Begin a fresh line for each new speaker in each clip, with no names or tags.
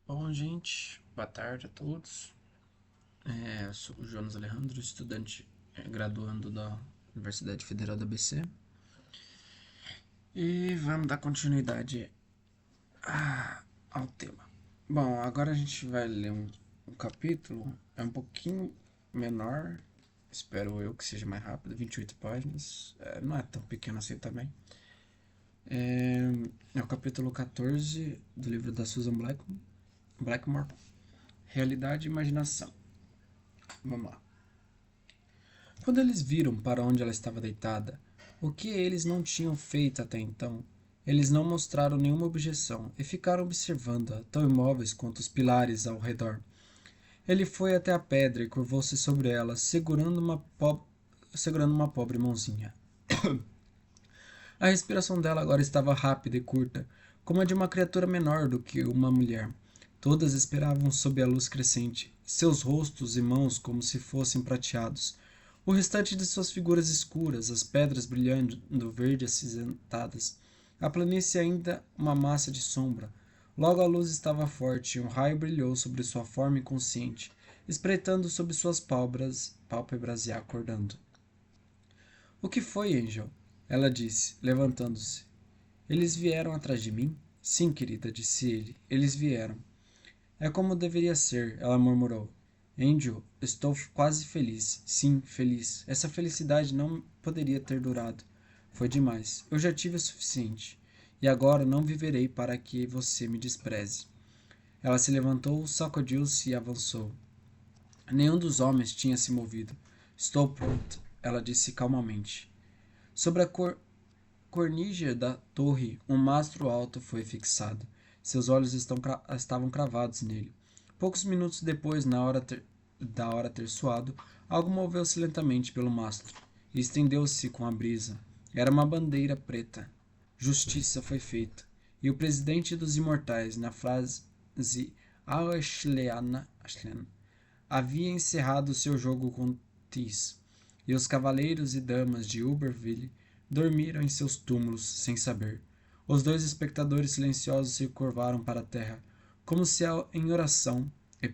Bom, gente, boa tarde a todos. Eu sou o Jonas Alejandro, estudante graduando da Universidade Federal da ABC. E vamos dar continuidade ao tema. Bom, agora a gente vai ler um capítulo, é um pouquinho menor, espero eu que seja mais rápido, 28 páginas, não é tão pequeno assim também. É o capítulo 14 do livro da Susan Blackmore, Realidade e Imaginação. Vamos lá. Quando eles viram para onde ela estava deitada, o que eles não tinham feito até então, eles não mostraram nenhuma objeção e ficaram observando-a, tão imóveis quanto os pilares ao redor. Ele foi até a pedra e curvou-se sobre ela, segurando uma pobre mãozinha. A respiração dela agora estava rápida e curta, como a de uma criatura menor do que uma mulher. Todas esperavam sob a luz crescente, seus rostos e mãos como se fossem prateados. O restante de suas figuras escuras, as pedras brilhando verde acinzentadas. A planície ainda uma massa de sombra. Logo a luz estava forte e um raio brilhou sobre sua forma inconsciente, espreitando sob suas pálpebras e acordando. O que foi, Angel? Ela disse, levantando-se. Eles vieram atrás de mim? Sim, querida, disse ele. Eles vieram. É como deveria ser, ela murmurou. Angel, estou quase feliz. Sim, feliz. Essa felicidade não poderia ter durado. Foi demais. Eu já tive o suficiente. E agora não viverei para que você me despreze. Ela se levantou, sacudiu-se e avançou. Nenhum dos homens tinha se movido. Estou pronta, ela disse calmamente. Sobre a cornija da torre, um mastro alto foi fixado. Seus olhos estavam cravados nele. Poucos minutos depois, da hora ter soado, algo moveu-se lentamente pelo mastro e estendeu-se com a brisa. Era uma bandeira preta. Justiça foi feita. E o presidente dos imortais, na frase Ashleana, havia encerrado seu jogo com Tis, e os cavaleiros e damas de Uberville dormiram em seus túmulos sem saber. Os dois espectadores silenciosos se curvaram para a terra, como se em oração, e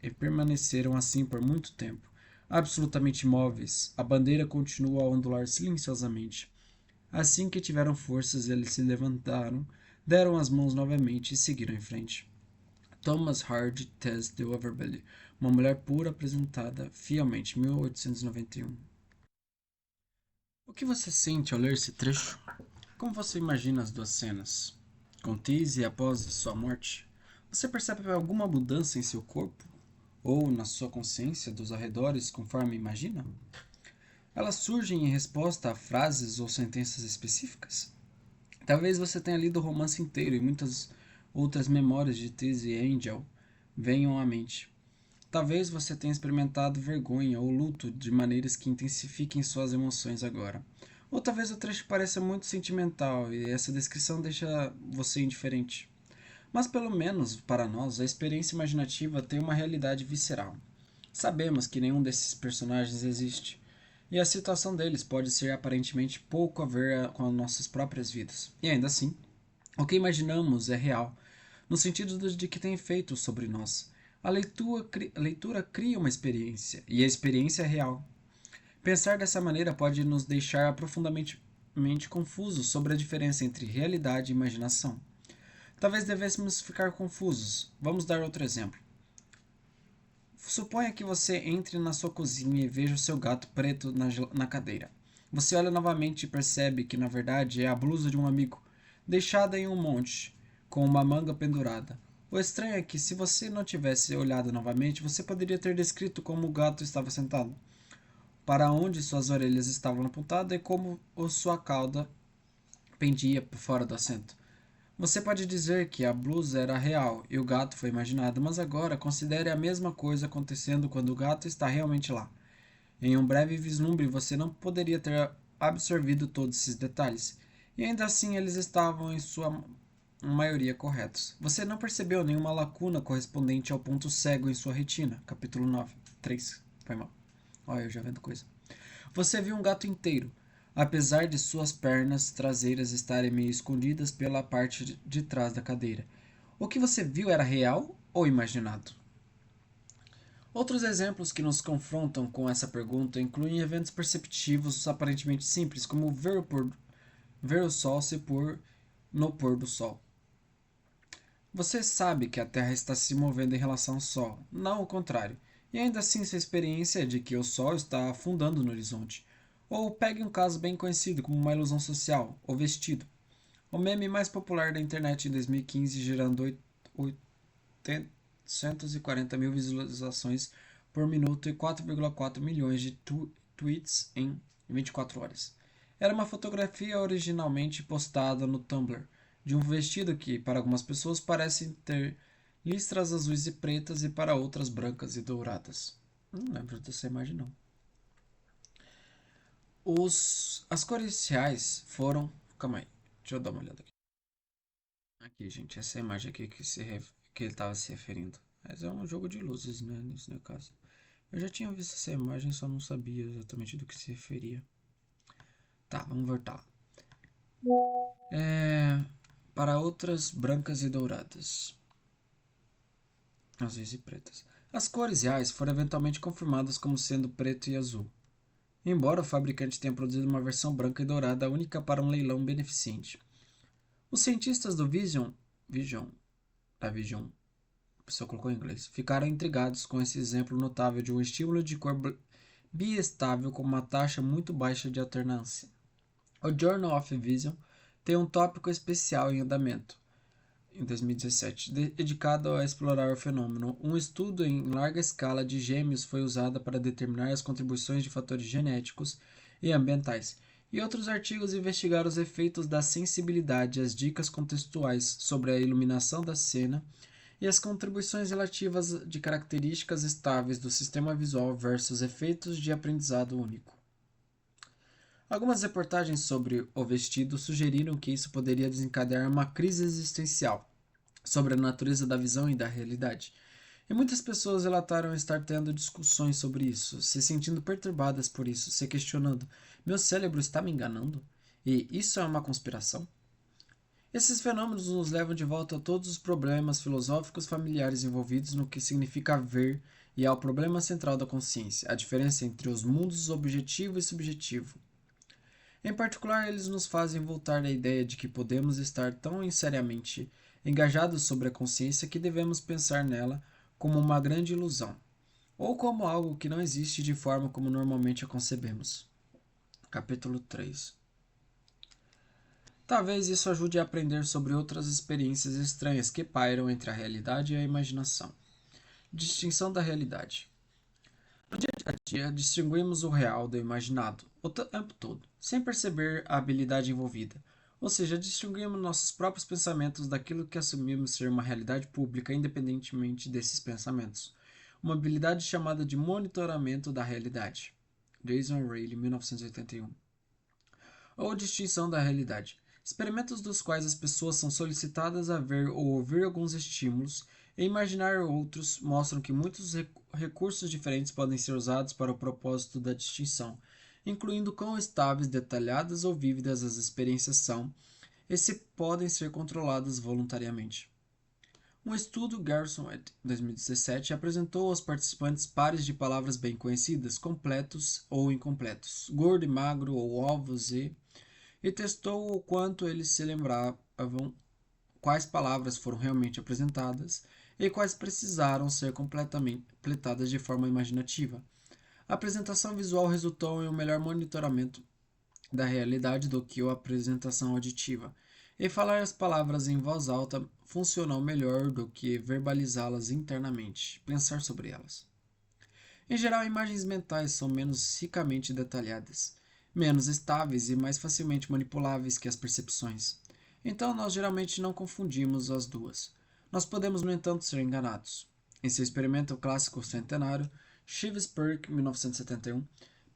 permaneceram assim por muito tempo, absolutamente imóveis. A bandeira continuou a ondular silenciosamente. Assim que tiveram forças, eles se levantaram, deram as mãos novamente e seguiram em frente. Thomas Hardy Tess de Overbelly, uma mulher pura apresentada fielmente, 1891. O que você sente ao ler esse trecho? Como você imagina as duas cenas? Com Tise após sua morte, você percebe alguma mudança em seu corpo? Ou na sua consciência dos arredores conforme imagina? Elas surgem em resposta a frases ou sentenças específicas? Talvez você tenha lido o romance inteiro e muitas outras memórias de Tise e Angel venham à mente. Talvez você tenha experimentado vergonha ou luto de maneiras que intensifiquem suas emoções agora. Ou talvez o trecho pareça muito sentimental e essa descrição deixa você indiferente. Mas pelo menos, para nós, a experiência imaginativa tem uma realidade visceral. Sabemos que nenhum desses personagens existe, e a situação deles pode ser aparentemente pouco a ver com as nossas próprias vidas. E ainda assim, o que imaginamos é real, no sentido de que tem efeito sobre nós. A leitura cria uma experiência, e a experiência é real. Pensar dessa maneira pode nos deixar profundamente confusos sobre a diferença entre realidade e imaginação. Talvez devêssemos ficar confusos. Vamos dar outro exemplo. Suponha que você entre na sua cozinha e veja o seu gato preto na cadeira. Você olha novamente e percebe que na verdade é a blusa de um amigo, deixada em um monte, com uma manga pendurada. O estranho é que se você não tivesse olhado novamente, você poderia ter descrito como o gato estava sentado, para onde suas orelhas estavam apontadas e como sua cauda pendia por fora do assento. Você pode dizer que a blusa era real e o gato foi imaginado, mas agora considere a mesma coisa acontecendo quando o gato está realmente lá. Em um breve vislumbre você não poderia ter absorvido todos esses detalhes, e ainda assim eles estavam em sua maioria corretos. Você não percebeu nenhuma lacuna correspondente ao ponto cego em sua retina. Capítulo 9. 3. Foi mal. Olha, eu já vendo coisa. Você viu um gato inteiro, apesar de suas pernas traseiras estarem meio escondidas pela parte de trás da cadeira. O que você viu era real ou imaginado? Outros exemplos que nos confrontam com essa pergunta incluem eventos perceptivos aparentemente simples, como ver o sol se pôr no pôr do sol. Você sabe que a Terra está se movendo em relação ao Sol, não o contrário, e ainda assim sua experiência é de que o Sol está afundando no horizonte. Ou pegue um caso bem conhecido como uma ilusão social, o vestido. O meme mais popular da internet em 2015, gerando 840 mil visualizações por minuto e 4,4 milhões de tweets em 24 horas. Era uma fotografia originalmente postada no Tumblr de um vestido que, para algumas pessoas, parece ter listras azuis e pretas e para outras brancas e douradas. Não lembro dessa imagem, não. As cores reais foram. Calma aí, deixa eu dar uma olhada aqui. Aqui, gente, essa imagem aqui que ele estava se referindo. Mas é um jogo de luzes, né, nesse caso. Eu já tinha visto essa imagem, só não sabia exatamente do que se referia. Tá, vamos voltar. Para outras brancas e douradas. Azuis e pretas. As cores reais foram eventualmente confirmadas como sendo preto e azul. Embora o fabricante tenha produzido uma versão branca e dourada única para um leilão beneficente. Os cientistas do Vision, a pessoa colocou em inglês, ficaram intrigados com esse exemplo notável de um estímulo de cor biestável com uma taxa muito baixa de alternância. O Journal of Vision tem um tópico especial em andamento, em 2017, dedicado a explorar o fenômeno. Um estudo em larga escala de gêmeos foi usado para determinar as contribuições de fatores genéticos e ambientais, e outros artigos investigaram os efeitos da sensibilidade às dicas contextuais sobre a iluminação da cena e as contribuições relativas de características estáveis do sistema visual versus efeitos de aprendizado único. Algumas reportagens sobre o vestido sugeriram que isso poderia desencadear uma crise existencial sobre a natureza da visão e da realidade. E muitas pessoas relataram estar tendo discussões sobre isso, se sentindo perturbadas por isso, se questionando: meu cérebro está me enganando? E isso é uma conspiração? Esses fenômenos nos levam de volta a todos os problemas filosóficos familiares envolvidos no que significa ver e ao problema central da consciência, a diferença entre os mundos objetivo e subjetivo. Em particular, eles nos fazem voltar à ideia de que podemos estar tão seriamente engajados sobre a consciência que devemos pensar nela como uma grande ilusão, ou como algo que não existe de forma como normalmente a concebemos. Capítulo 3. Talvez isso ajude a aprender sobre outras experiências estranhas que pairam entre a realidade e a imaginação. Distinção da realidade. No dia a dia, distinguimos o real do imaginado, o tempo todo, sem perceber a habilidade envolvida. Ou seja, distinguimos nossos próprios pensamentos daquilo que assumimos ser uma realidade pública independentemente desses pensamentos. Uma habilidade chamada de monitoramento da realidade. Jason Rayleigh, 1981. Ou distinção da realidade. Experimentos dos quais as pessoas são solicitadas a ver ou ouvir alguns estímulos e imaginar outros mostram que muitos recursos diferentes podem ser usados para o propósito da distinção, incluindo quão estáveis, detalhadas ou vívidas as experiências são e se podem ser controladas voluntariamente. Um estudo Garrison et. 2017 apresentou aos participantes pares de palavras bem conhecidas, completos ou incompletos, gordo e magro ou ovos e testou o quanto eles se lembravam quais palavras foram realmente apresentadas e quais precisaram ser completadas de forma imaginativa. A apresentação visual resultou em um melhor monitoramento da realidade do que a apresentação auditiva, e falar as palavras em voz alta funcionou melhor do que verbalizá-las internamente, pensar sobre elas. Em geral, imagens mentais são menos ricamente detalhadas, menos estáveis e mais facilmente manipuláveis que as percepções. Então, nós geralmente não confundimos as duas. Nós podemos, no entanto, ser enganados. Em seu experimento clássico centenário, Chivesburg, 1971,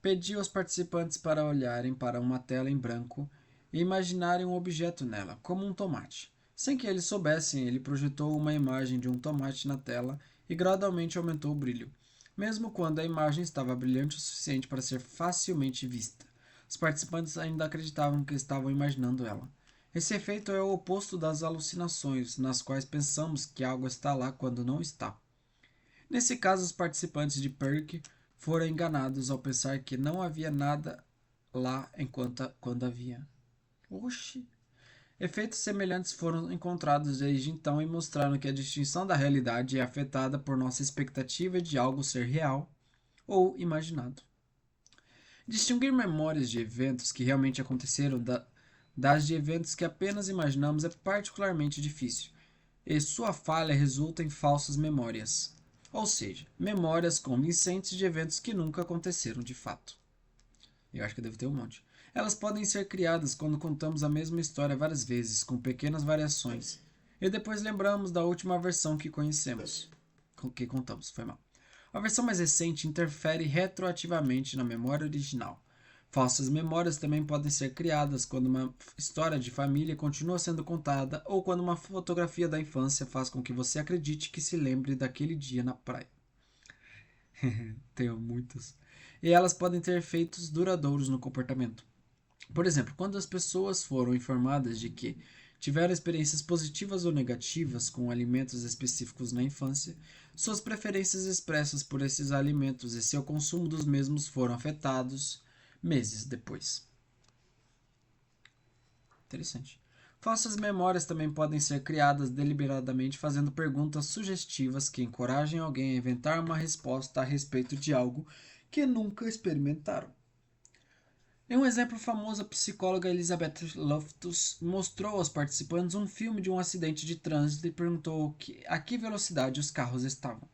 pediu aos participantes para olharem para uma tela em branco e imaginarem um objeto nela, como um tomate. Sem que eles soubessem, ele projetou uma imagem de um tomate na tela e gradualmente aumentou o brilho, mesmo quando a imagem estava brilhante o suficiente para ser facilmente vista. Os participantes ainda acreditavam que estavam imaginando ela. Esse efeito é o oposto das alucinações, nas quais pensamos que algo está lá quando não está. Nesse caso, os participantes de Perk foram enganados ao pensar que não havia nada lá quando havia. Oxi! Efeitos semelhantes foram encontrados desde então e mostraram que a distinção da realidade é afetada por nossa expectativa de algo ser real ou imaginado. Distinguir memórias de eventos que realmente aconteceram das de eventos que apenas imaginamos é particularmente difícil, e sua falha resulta em falsas memórias, ou seja, memórias convincentes de eventos que nunca aconteceram de fato. Eu acho que deve ter um monte. Elas podem ser criadas quando contamos a mesma história várias vezes, com pequenas variações, e depois lembramos da última versão que conhecemos, que contamos, foi mal. A versão mais recente interfere retroativamente na memória original. Falsas memórias também podem ser criadas quando uma história de família continua sendo contada ou quando uma fotografia da infância faz com que você acredite que se lembre daquele dia na praia. Tenho muitas. E elas podem ter efeitos duradouros no comportamento. Por exemplo, quando as pessoas foram informadas de que tiveram experiências positivas ou negativas com alimentos específicos na infância, suas preferências expressas por esses alimentos e seu consumo dos mesmos foram afetados meses depois. Interessante. Falsas memórias também podem ser criadas deliberadamente fazendo perguntas sugestivas que encorajem alguém a inventar uma resposta a respeito de algo que nunca experimentaram. Em um exemplo famoso, a psicóloga Elizabeth Loftus mostrou aos participantes um filme de um acidente de trânsito e perguntou a que velocidade os carros estavam,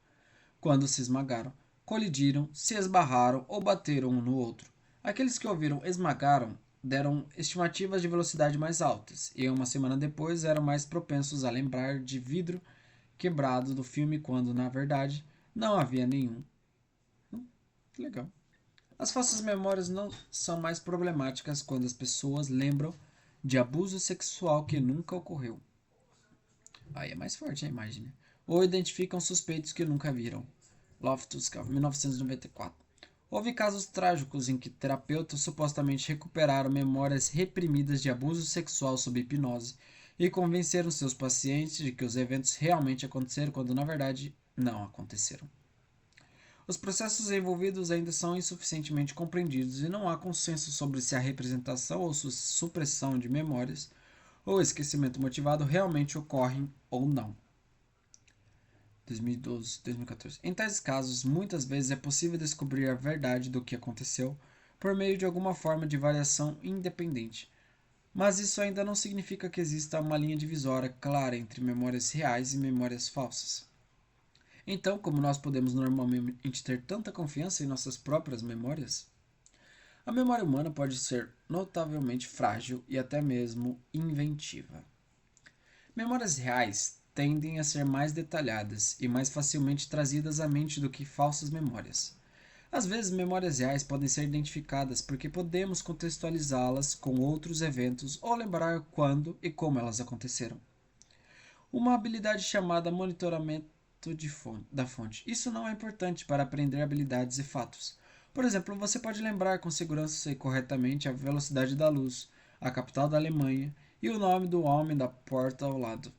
quando se esmagaram, colidiram, se esbarraram ou bateram um no outro. Aqueles que ouviram esmagaram deram estimativas de velocidade mais altas, e uma semana depois eram mais propensos a lembrar de vidro quebrado do filme quando, na verdade, não havia nenhum. Que legal. As falsas memórias não são mais problemáticas quando as pessoas lembram de abuso sexual que nunca ocorreu. Aí é mais forte a imagem, né? Ou identificam suspeitos que nunca viram. Loftus, 1994. Houve casos trágicos em que terapeutas supostamente recuperaram memórias reprimidas de abuso sexual sob hipnose e convenceram seus pacientes de que os eventos realmente aconteceram quando na verdade não aconteceram. Os processos envolvidos ainda são insuficientemente compreendidos e não há consenso sobre se a representação ou supressão de memórias ou esquecimento motivado realmente ocorrem ou não. 2012, 2014. Em tais casos, muitas vezes é possível descobrir a verdade do que aconteceu por meio de alguma forma de variação independente. Mas isso ainda não significa que exista uma linha divisória clara entre memórias reais e memórias falsas. Então, como nós podemos normalmente ter tanta confiança em nossas próprias memórias? A memória humana pode ser notavelmente frágil e até mesmo inventiva. Memórias reais tendem a ser mais detalhadas e mais facilmente trazidas à mente do que falsas memórias. Às vezes, memórias reais podem ser identificadas porque podemos contextualizá-las com outros eventos ou lembrar quando e como elas aconteceram. Uma habilidade chamada monitoramento da fonte. Isso não é importante para aprender habilidades e fatos. Por exemplo, você pode lembrar com segurança e corretamente a velocidade da luz, a capital da Alemanha e o nome do homem da porta ao lado,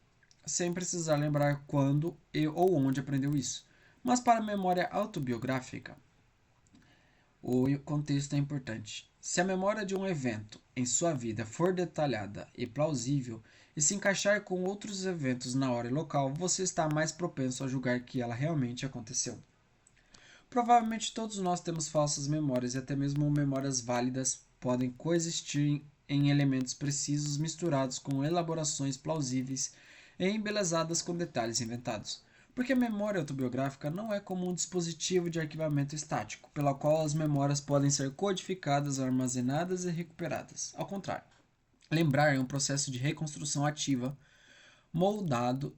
sem precisar lembrar quando ou onde aprendeu isso. Mas para a memória autobiográfica, o contexto é importante. Se a memória de um evento em sua vida for detalhada e plausível e se encaixar com outros eventos na hora e local, você está mais propenso a julgar que ela realmente aconteceu. Provavelmente todos nós temos falsas memórias e até mesmo memórias válidas podem coexistir em elementos precisos misturados com elaborações plausíveis e embelezadas com detalhes inventados. Porque a memória autobiográfica não é como um dispositivo de arquivamento estático, pela qual as memórias podem ser codificadas, armazenadas e recuperadas. Ao contrário, lembrar é um processo de reconstrução ativa, moldado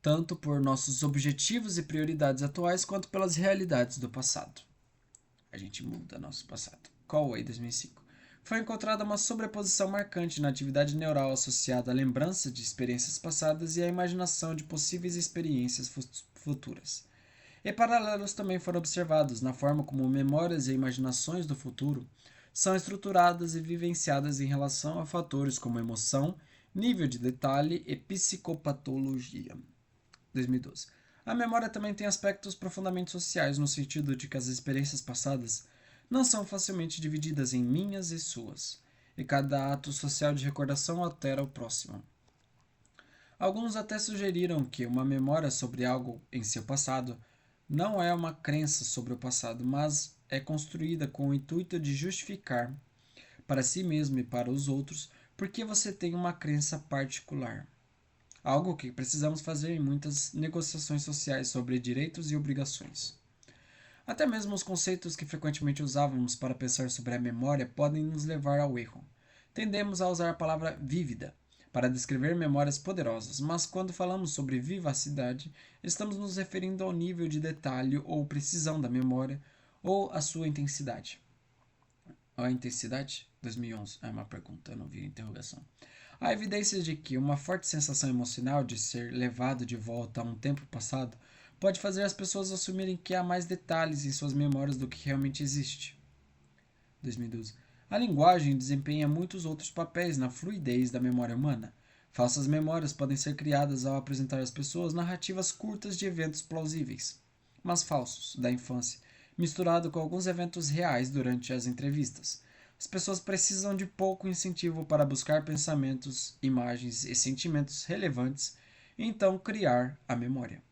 tanto por nossos objetivos e prioridades atuais quanto pelas realidades do passado. A gente muda nosso passado. Coway, 2005. Foi encontrada uma sobreposição marcante na atividade neural associada à lembrança de experiências passadas e à imaginação de possíveis experiências futuras. E paralelos também foram observados na forma como memórias e imaginações do futuro são estruturadas e vivenciadas em relação a fatores como emoção, nível de detalhe e psicopatologia. 2012. A memória também tem aspectos profundamente sociais, no sentido de que as experiências passadas não são facilmente divididas em minhas e suas, e cada ato social de recordação altera o próximo. Alguns até sugeriram que uma memória sobre algo em seu passado não é uma crença sobre o passado, mas é construída com o intuito de justificar para si mesmo e para os outros porque você tem uma crença particular. Algo que precisamos fazer em muitas negociações sociais sobre direitos e obrigações. Até mesmo os conceitos que frequentemente usávamos para pensar sobre a memória podem nos levar ao erro. Tendemos a usar a palavra vívida para descrever memórias poderosas, mas quando falamos sobre vivacidade, estamos nos referindo ao nível de detalhe ou precisão da memória ou a sua intensidade. A intensidade? 2011. É uma pergunta, eu não vi a interrogação. Há evidências de que uma forte sensação emocional de ser levado de volta a um tempo passado pode fazer as pessoas assumirem que há mais detalhes em suas memórias do que realmente existe. 2012. A linguagem desempenha muitos outros papéis na fluidez da memória humana. Falsas memórias podem ser criadas ao apresentar às pessoas narrativas curtas de eventos plausíveis, mas falsos, da infância, misturado com alguns eventos reais durante as entrevistas. As pessoas precisam de pouco incentivo para buscar pensamentos, imagens e sentimentos relevantes e então criar a memória.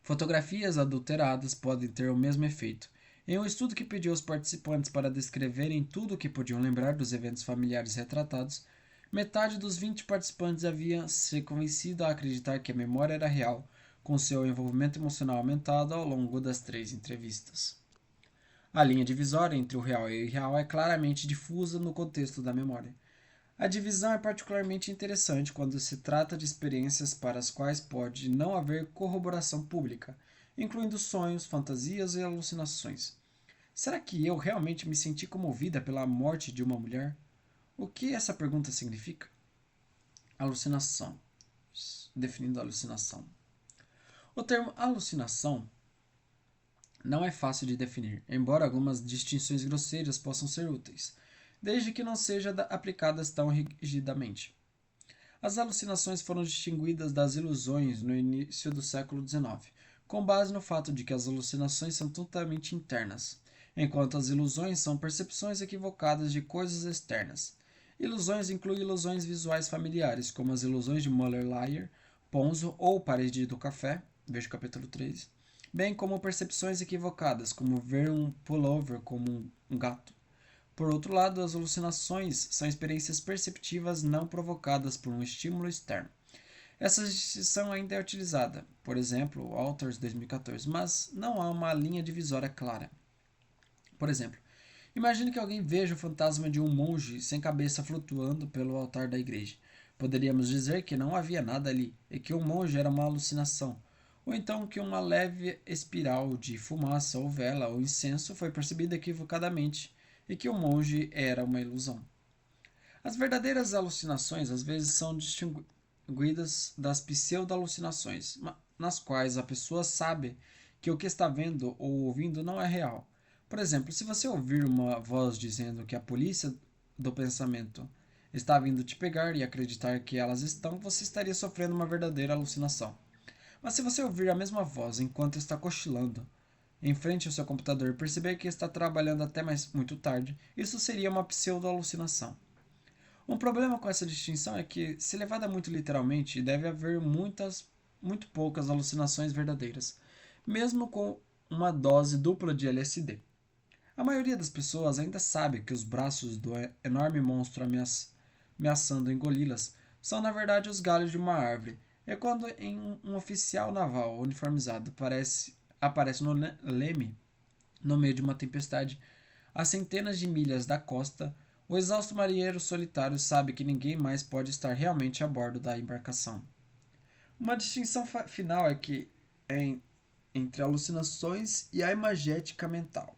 Fotografias adulteradas podem ter o mesmo efeito. Em um estudo que pediu aos participantes para descreverem tudo o que podiam lembrar dos eventos familiares retratados, metade dos 20 participantes havia se convencido a acreditar que a memória era real, com seu envolvimento emocional aumentado ao longo das 3 entrevistas. A linha divisória entre o real e o irreal é claramente difusa no contexto da memória. A divisão é particularmente interessante quando se trata de experiências para as quais pode não haver corroboração pública, incluindo sonhos, fantasias e alucinações. Será que eu realmente me senti comovida pela morte de uma mulher? O que essa pergunta significa? Alucinação. Definindo a alucinação. O termo alucinação não é fácil de definir, embora algumas distinções grosseiras possam ser úteis, desde que não sejam aplicadas tão rigidamente. As alucinações foram distinguidas das ilusões no início do século XIX, com base no fato de que as alucinações são totalmente internas, enquanto as ilusões são percepções equivocadas de coisas externas. Ilusões incluem ilusões visuais familiares, como as ilusões de Muller-Lyer, Ponzo ou Parede do Café, veja o capítulo 3, bem como percepções equivocadas, como ver um pullover como um gato. Por outro lado, as alucinações são experiências perceptivas não provocadas por um estímulo externo. Essa distinção ainda é utilizada, por exemplo, Walters 2014, mas não há uma linha divisória clara. Por exemplo, imagine que alguém veja o fantasma de um monge sem cabeça flutuando pelo altar da igreja. Poderíamos dizer que não havia nada ali e que o monge era uma alucinação, ou então que uma leve espiral de fumaça ou vela ou incenso foi percebida equivocadamente e que o monge era uma ilusão. As verdadeiras alucinações às vezes são distinguidas das pseudo-alucinações, nas quais a pessoa sabe que o que está vendo ou ouvindo não é real. Por exemplo, se você ouvir uma voz dizendo que a polícia do pensamento está vindo te pegar e acreditar que elas estão, você estaria sofrendo uma verdadeira alucinação. Mas se você ouvir a mesma voz enquanto está cochilando em frente ao seu computador e perceber que está trabalhando até muito tarde, isso seria uma pseudo-alucinação. Um problema com essa distinção é que, se levada muito literalmente, deve haver muito poucas alucinações verdadeiras, mesmo com uma dose dupla de LSD. A maioria das pessoas ainda sabe que os braços do enorme monstro ameaçando engoli-las são na verdade os galhos de uma árvore, é quando um oficial naval uniformizado aparece no leme no meio de uma tempestade a centenas de milhas da costa. O exausto marinheiro solitário sabe que ninguém mais pode estar realmente a bordo da embarcação. Uma distinção final é que entre alucinações e a imagética mental.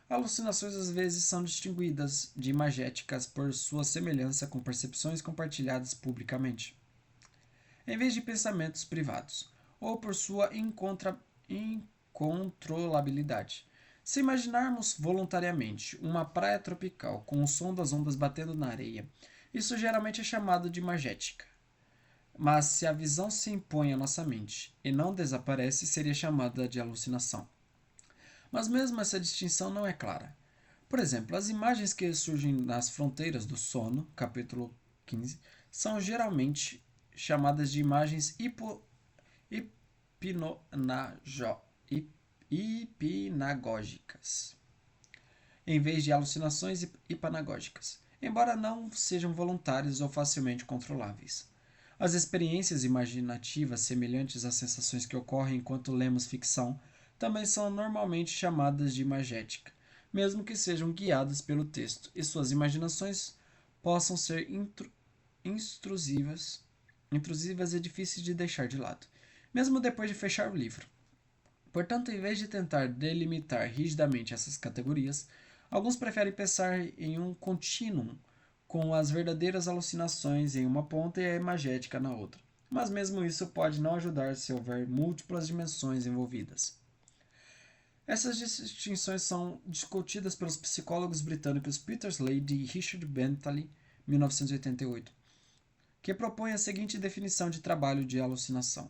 Alucinações às vezes são distinguidas de imagéticas por sua semelhança com percepções compartilhadas publicamente, em vez de pensamentos privados, ou por sua incontrolabilidade. Se imaginarmos voluntariamente uma praia tropical com o som das ondas batendo na areia, isso geralmente é chamado de imagética. Mas se a visão se impõe à nossa mente e não desaparece, seria chamada de alucinação. Mas mesmo essa distinção não é clara. Por exemplo, as imagens que surgem nas fronteiras do sono, capítulo 15, são geralmente chamadas de imagens hipnagógicas, em vez de alucinações hipanagógicas, embora não sejam voluntárias ou facilmente controláveis. As experiências imaginativas semelhantes às sensações que ocorrem enquanto lemos ficção também são normalmente chamadas de imagética, mesmo que sejam guiadas pelo texto e suas imaginações possam ser intrusivas e difíceis de deixar de lado, mesmo depois de fechar o livro. Portanto, em vez de tentar delimitar rigidamente essas categorias, alguns preferem pensar em um contínuo, com as verdadeiras alucinações em uma ponta e a imagética na outra. Mas mesmo isso pode não ajudar se houver múltiplas dimensões envolvidas. Essas distinções são discutidas pelos psicólogos britânicos Peter Slade e Richard Bentley, 1988, que propõem a seguinte definição de trabalho de alucinação.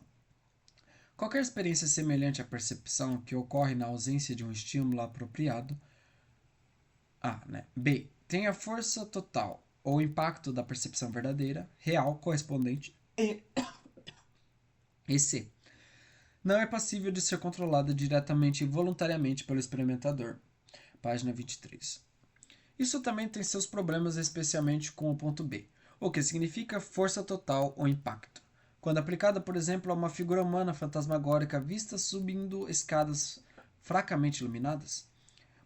Qualquer experiência semelhante à percepção que ocorre na ausência de um estímulo apropriado. B. Tem a força total ou impacto da percepção verdadeira, real, correspondente. E C. Não é passível de ser controlada diretamente e voluntariamente pelo experimentador. Página 23. Isso também tem seus problemas, especialmente com o ponto B, o que significa força total ou impacto. Quando aplicada, por exemplo, a uma figura humana fantasmagórica vista subindo escadas fracamente iluminadas.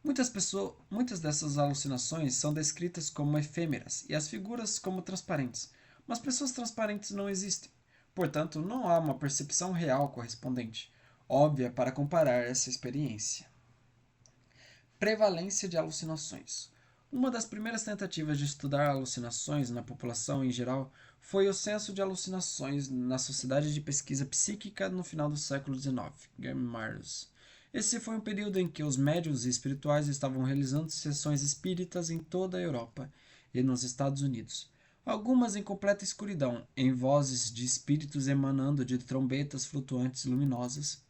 Muitas dessas alucinações são descritas como efêmeras e as figuras como transparentes, mas pessoas transparentes não existem. Portanto, não há uma percepção real correspondente, óbvia para comparar essa experiência. Prevalência de alucinações. Uma das primeiras tentativas de estudar alucinações na população em geral foi o Censo de Alucinações na Sociedade de Pesquisa Psíquica no final do século XIX, Myers. Esse foi um período em que os médiuns e espirituais estavam realizando sessões espíritas em toda a Europa e nos Estados Unidos, algumas em completa escuridão, em vozes de espíritos emanando de trombetas flutuantes luminosas,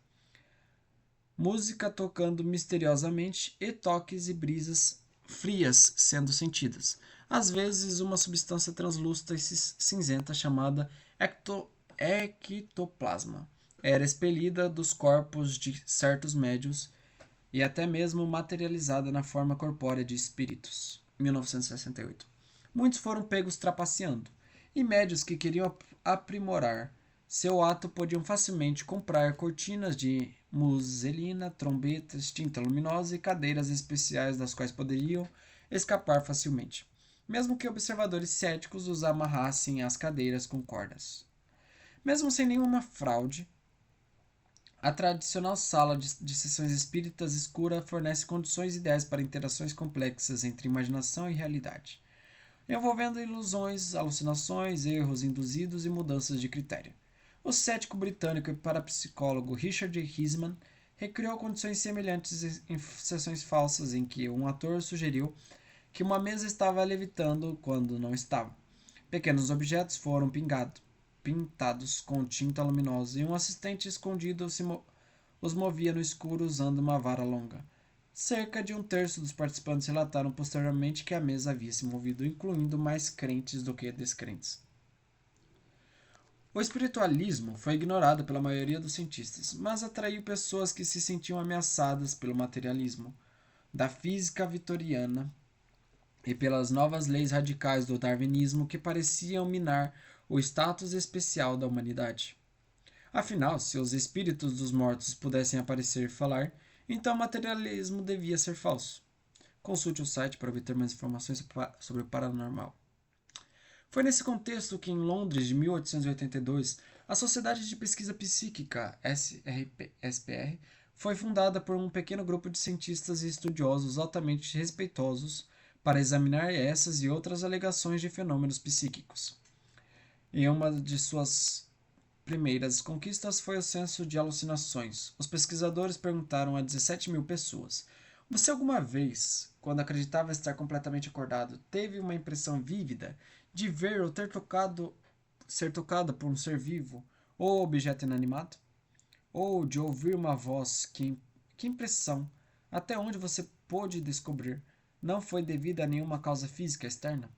música tocando misteriosamente e toques e brisas frias sendo sentidas. Às vezes, uma substância translúcida e cinzenta chamada ectoplasma era expelida dos corpos de certos médiuns e até mesmo materializada na forma corpórea de espíritos. 1968. Muitos foram pegos trapaceando, e médiuns que queriam aprimorar seu ato podiam facilmente comprar cortinas de muselina, trombetas, tinta luminosa e cadeiras especiais das quais poderiam escapar facilmente, mesmo que observadores céticos os amarrassem às cadeiras com cordas. Mesmo sem nenhuma fraude, a tradicional sala de sessões espíritas escura fornece condições ideais para interações complexas entre imaginação e realidade, envolvendo ilusões, alucinações, erros induzidos e mudanças de critério. O cético britânico e parapsicólogo Richard Wiseman recriou condições semelhantes em sessões falsas em que um ator sugeriu que uma mesa estava levitando quando não estava. Pequenos objetos foram pintados com tinta luminosa e um assistente escondido os movia no escuro usando uma vara longa. Cerca de um terço dos participantes relataram posteriormente que a mesa havia se movido, incluindo mais crentes do que descrentes. O espiritualismo foi ignorado pela maioria dos cientistas, mas atraiu pessoas que se sentiam ameaçadas pelo materialismo da física vitoriana e pelas novas leis radicais do darwinismo que pareciam minar o status especial da humanidade. Afinal, se os espíritos dos mortos pudessem aparecer e falar, então o materialismo devia ser falso. Consulte o site para obter mais informações sobre o paranormal. Foi nesse contexto que, em Londres, de 1882, a Sociedade de Pesquisa Psíquica, SPR, foi fundada por um pequeno grupo de cientistas e estudiosos altamente respeitosos para examinar essas e outras alegações de fenômenos psíquicos. Em uma de suas primeiras conquistas foi o censo de alucinações. Os pesquisadores perguntaram a 17 mil pessoas: Você alguma vez, quando acreditava estar completamente acordado, teve uma impressão vívida de ver ou ser tocado por um ser vivo ou objeto inanimado? Ou de ouvir uma voz que impressão, até onde você pôde descobrir, não foi devida a nenhuma causa física externa?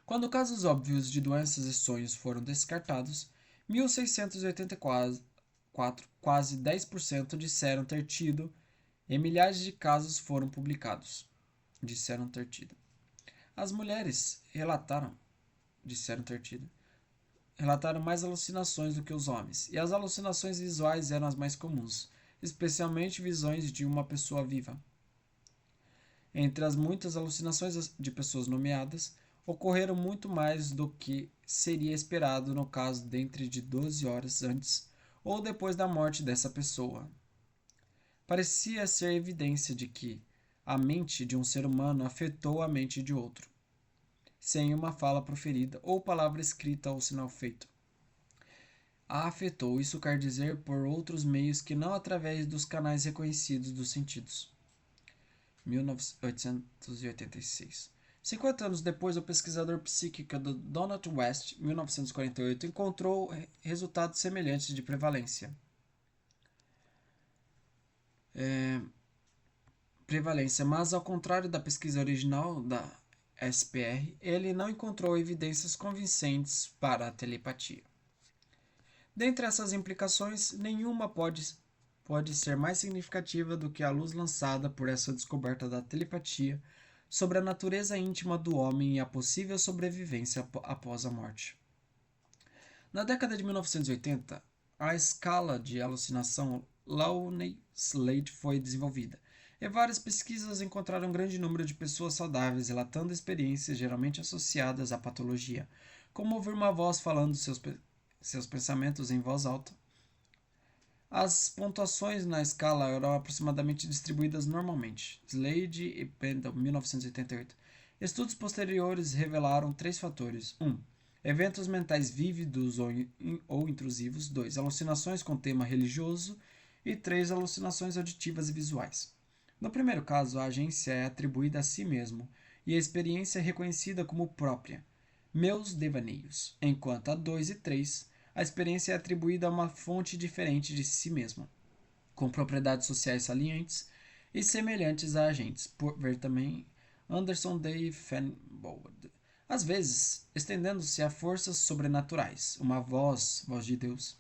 Quando casos óbvios de doenças e sonhos foram descartados, 1684, quase 10% disseram ter tido, e milhares de casos foram publicados. Disseram ter tido. As mulheres disseram ter tido, relataram mais alucinações do que os homens, e as alucinações visuais eram as mais comuns, especialmente visões de uma pessoa viva. Entre as muitas alucinações de pessoas nomeadas, ocorreram muito mais do que seria esperado no caso dentro de 12 horas antes ou depois da morte dessa pessoa. Parecia ser evidência de que a mente de um ser humano afetou a mente de outro, sem uma fala proferida ou palavra escrita ou sinal feito. A afetou, isso quer dizer por outros meios que não através dos canais reconhecidos dos sentidos. 1886. 50 anos depois, o pesquisador psíquico Donald West, 1948, encontrou resultados semelhantes de prevalência. Mas ao contrário da pesquisa original da SPR, ele não encontrou evidências convincentes para a telepatia. Dentre essas implicações, nenhuma pode ser mais significativa do que a luz lançada por essa descoberta da telepatia sobre a natureza íntima do homem e a possível sobrevivência após a morte. Na década de 1980, a escala de alucinação Lowney-Slade foi desenvolvida, e várias pesquisas encontraram um grande número de pessoas saudáveis relatando experiências geralmente associadas à patologia, como ouvir uma voz falando seus pensamentos em voz alta. As pontuações na escala eram aproximadamente distribuídas normalmente. Slade e Pendle, 1988. Estudos posteriores revelaram 3 fatores. 1. Eventos mentais vívidos ou intrusivos. 2. Alucinações com tema religioso. E 3. Alucinações auditivas e visuais. No primeiro caso, a agência é atribuída a si mesmo e a experiência é reconhecida como própria. Meus devaneios. Enquanto a 2 e 3, a experiência é atribuída a uma fonte diferente de si mesma, com propriedades sociais salientes e semelhantes a agentes. Por ver também Anderson Day Fenbold. Às vezes, estendendo-se a forças sobrenaturais, uma voz de Deus.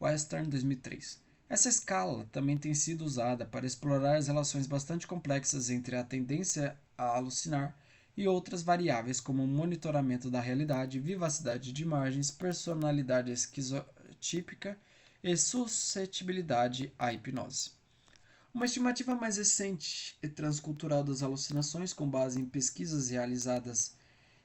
Western, 2003. Essa escala também tem sido usada para explorar as relações bastante complexas entre a tendência a alucinar e outras variáveis como monitoramento da realidade, vivacidade de imagens, personalidade esquizotípica e suscetibilidade à hipnose. Uma estimativa mais recente e transcultural das alucinações, com base em pesquisas realizadas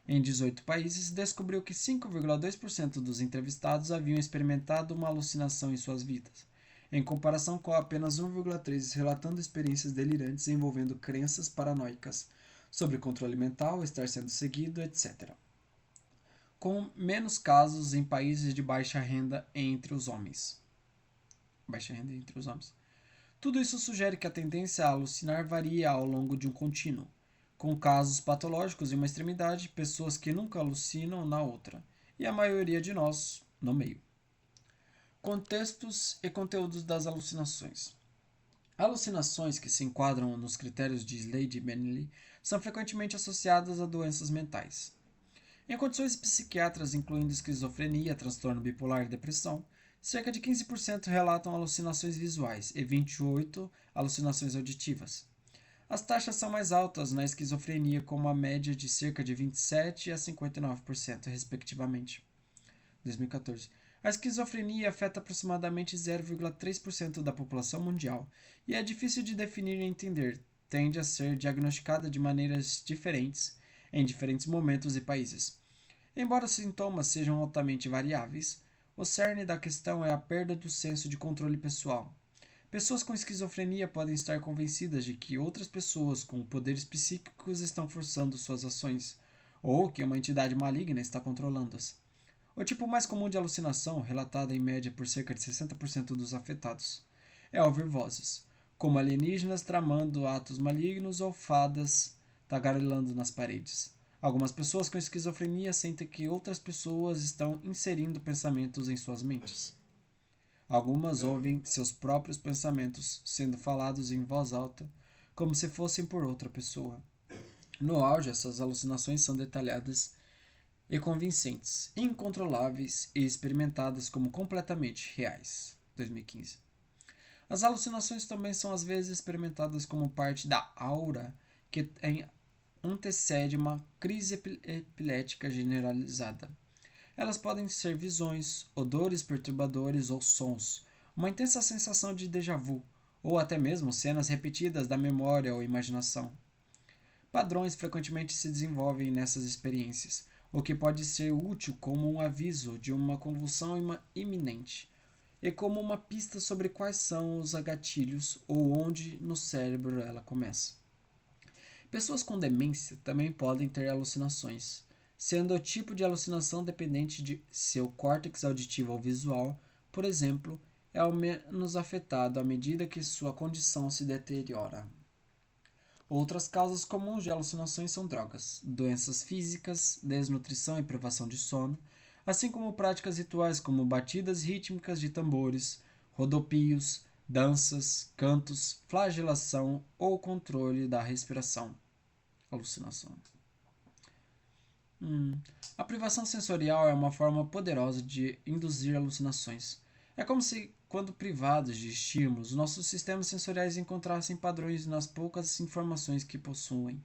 em 18 países, descobriu que 5,2% dos entrevistados haviam experimentado uma alucinação em suas vidas, em comparação com apenas 1,3% relatando experiências delirantes envolvendo crenças paranoicas sobre controle mental, estar sendo seguido, etc. Com menos casos em países de baixa renda entre os homens. Tudo isso sugere que a tendência a alucinar varia ao longo de um contínuo, com casos patológicos em uma extremidade, pessoas que nunca alucinam na outra, e a maioria de nós no meio. Contextos e conteúdos das alucinações. Alucinações que se enquadram nos critérios de Slade e Bentley são frequentemente associadas a doenças mentais. Em condições psiquiátricas incluindo esquizofrenia, transtorno bipolar e depressão, cerca de 15% relatam alucinações visuais e 28% alucinações auditivas. As taxas são mais altas na esquizofrenia, com uma média de cerca de 27% a 59%, respectivamente. 2014. A esquizofrenia afeta aproximadamente 0,3% da população mundial e é difícil de definir e entender. Tende a ser diagnosticada de maneiras diferentes em diferentes momentos e países. Embora os sintomas sejam altamente variáveis, o cerne da questão é a perda do senso de controle pessoal. Pessoas com esquizofrenia podem estar convencidas de que outras pessoas com poderes psíquicos estão forçando suas ações, ou que uma entidade maligna está controlando-as. O tipo mais comum de alucinação, relatado em média por cerca de 60% dos afetados, é ouvir vozes, como alienígenas tramando atos malignos ou fadas tagarelando nas paredes. Algumas pessoas com esquizofrenia sentem que outras pessoas estão inserindo pensamentos em suas mentes. Algumas ouvem seus próprios pensamentos sendo falados em voz alta, como se fossem por outra pessoa. No auge, essas alucinações são detalhadas e convincentes, incontroláveis e experimentadas como completamente reais. 2015. As alucinações também são às vezes experimentadas como parte da aura que antecede uma crise epilética generalizada. Elas podem ser visões, odores perturbadores ou sons, uma intensa sensação de déjà vu, ou até mesmo cenas repetidas da memória ou imaginação. Padrões frequentemente se desenvolvem nessas experiências, o que pode ser útil como um aviso de uma convulsão iminente, e como uma pista sobre quais são os gatilhos ou onde no cérebro ela começa. Pessoas com demência também podem ter alucinações, sendo o tipo de alucinação dependente de seu córtex auditivo ou visual, por exemplo, é ao menos afetado à medida que sua condição se deteriora. Outras causas comuns de alucinações são drogas, doenças físicas, desnutrição e privação de sono, assim como práticas rituais como batidas rítmicas de tambores, rodopios, danças, cantos, flagelação ou controle da respiração. Alucinação. A privação sensorial é uma forma poderosa de induzir alucinações. É como se, quando privados de estímulos, nossos sistemas sensoriais encontrassem padrões nas poucas informações que possuem,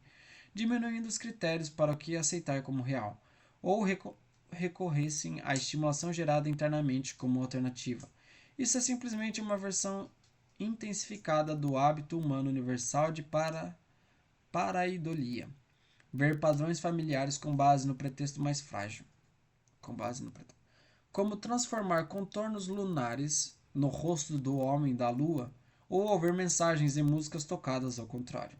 diminuindo os critérios para o que aceitar como real, ou recorressem à estimulação gerada internamente como alternativa. Isso é simplesmente uma versão intensificada do hábito humano universal de pareidolia. Ver padrões familiares com base no pretexto mais frágil. Como transformar contornos lunares no rosto do homem da lua, ou ouvir mensagens e músicas tocadas ao contrário,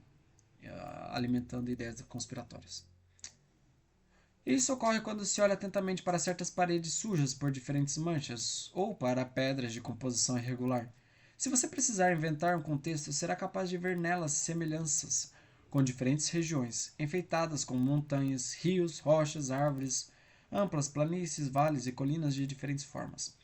alimentando ideias conspiratórias. Isso ocorre quando se olha atentamente para certas paredes sujas por diferentes manchas, ou para pedras de composição irregular. Se você precisar inventar um contexto, será capaz de ver nelas semelhanças com diferentes regiões, enfeitadas com montanhas, rios, rochas, árvores, amplas planícies, vales e colinas de diferentes formas.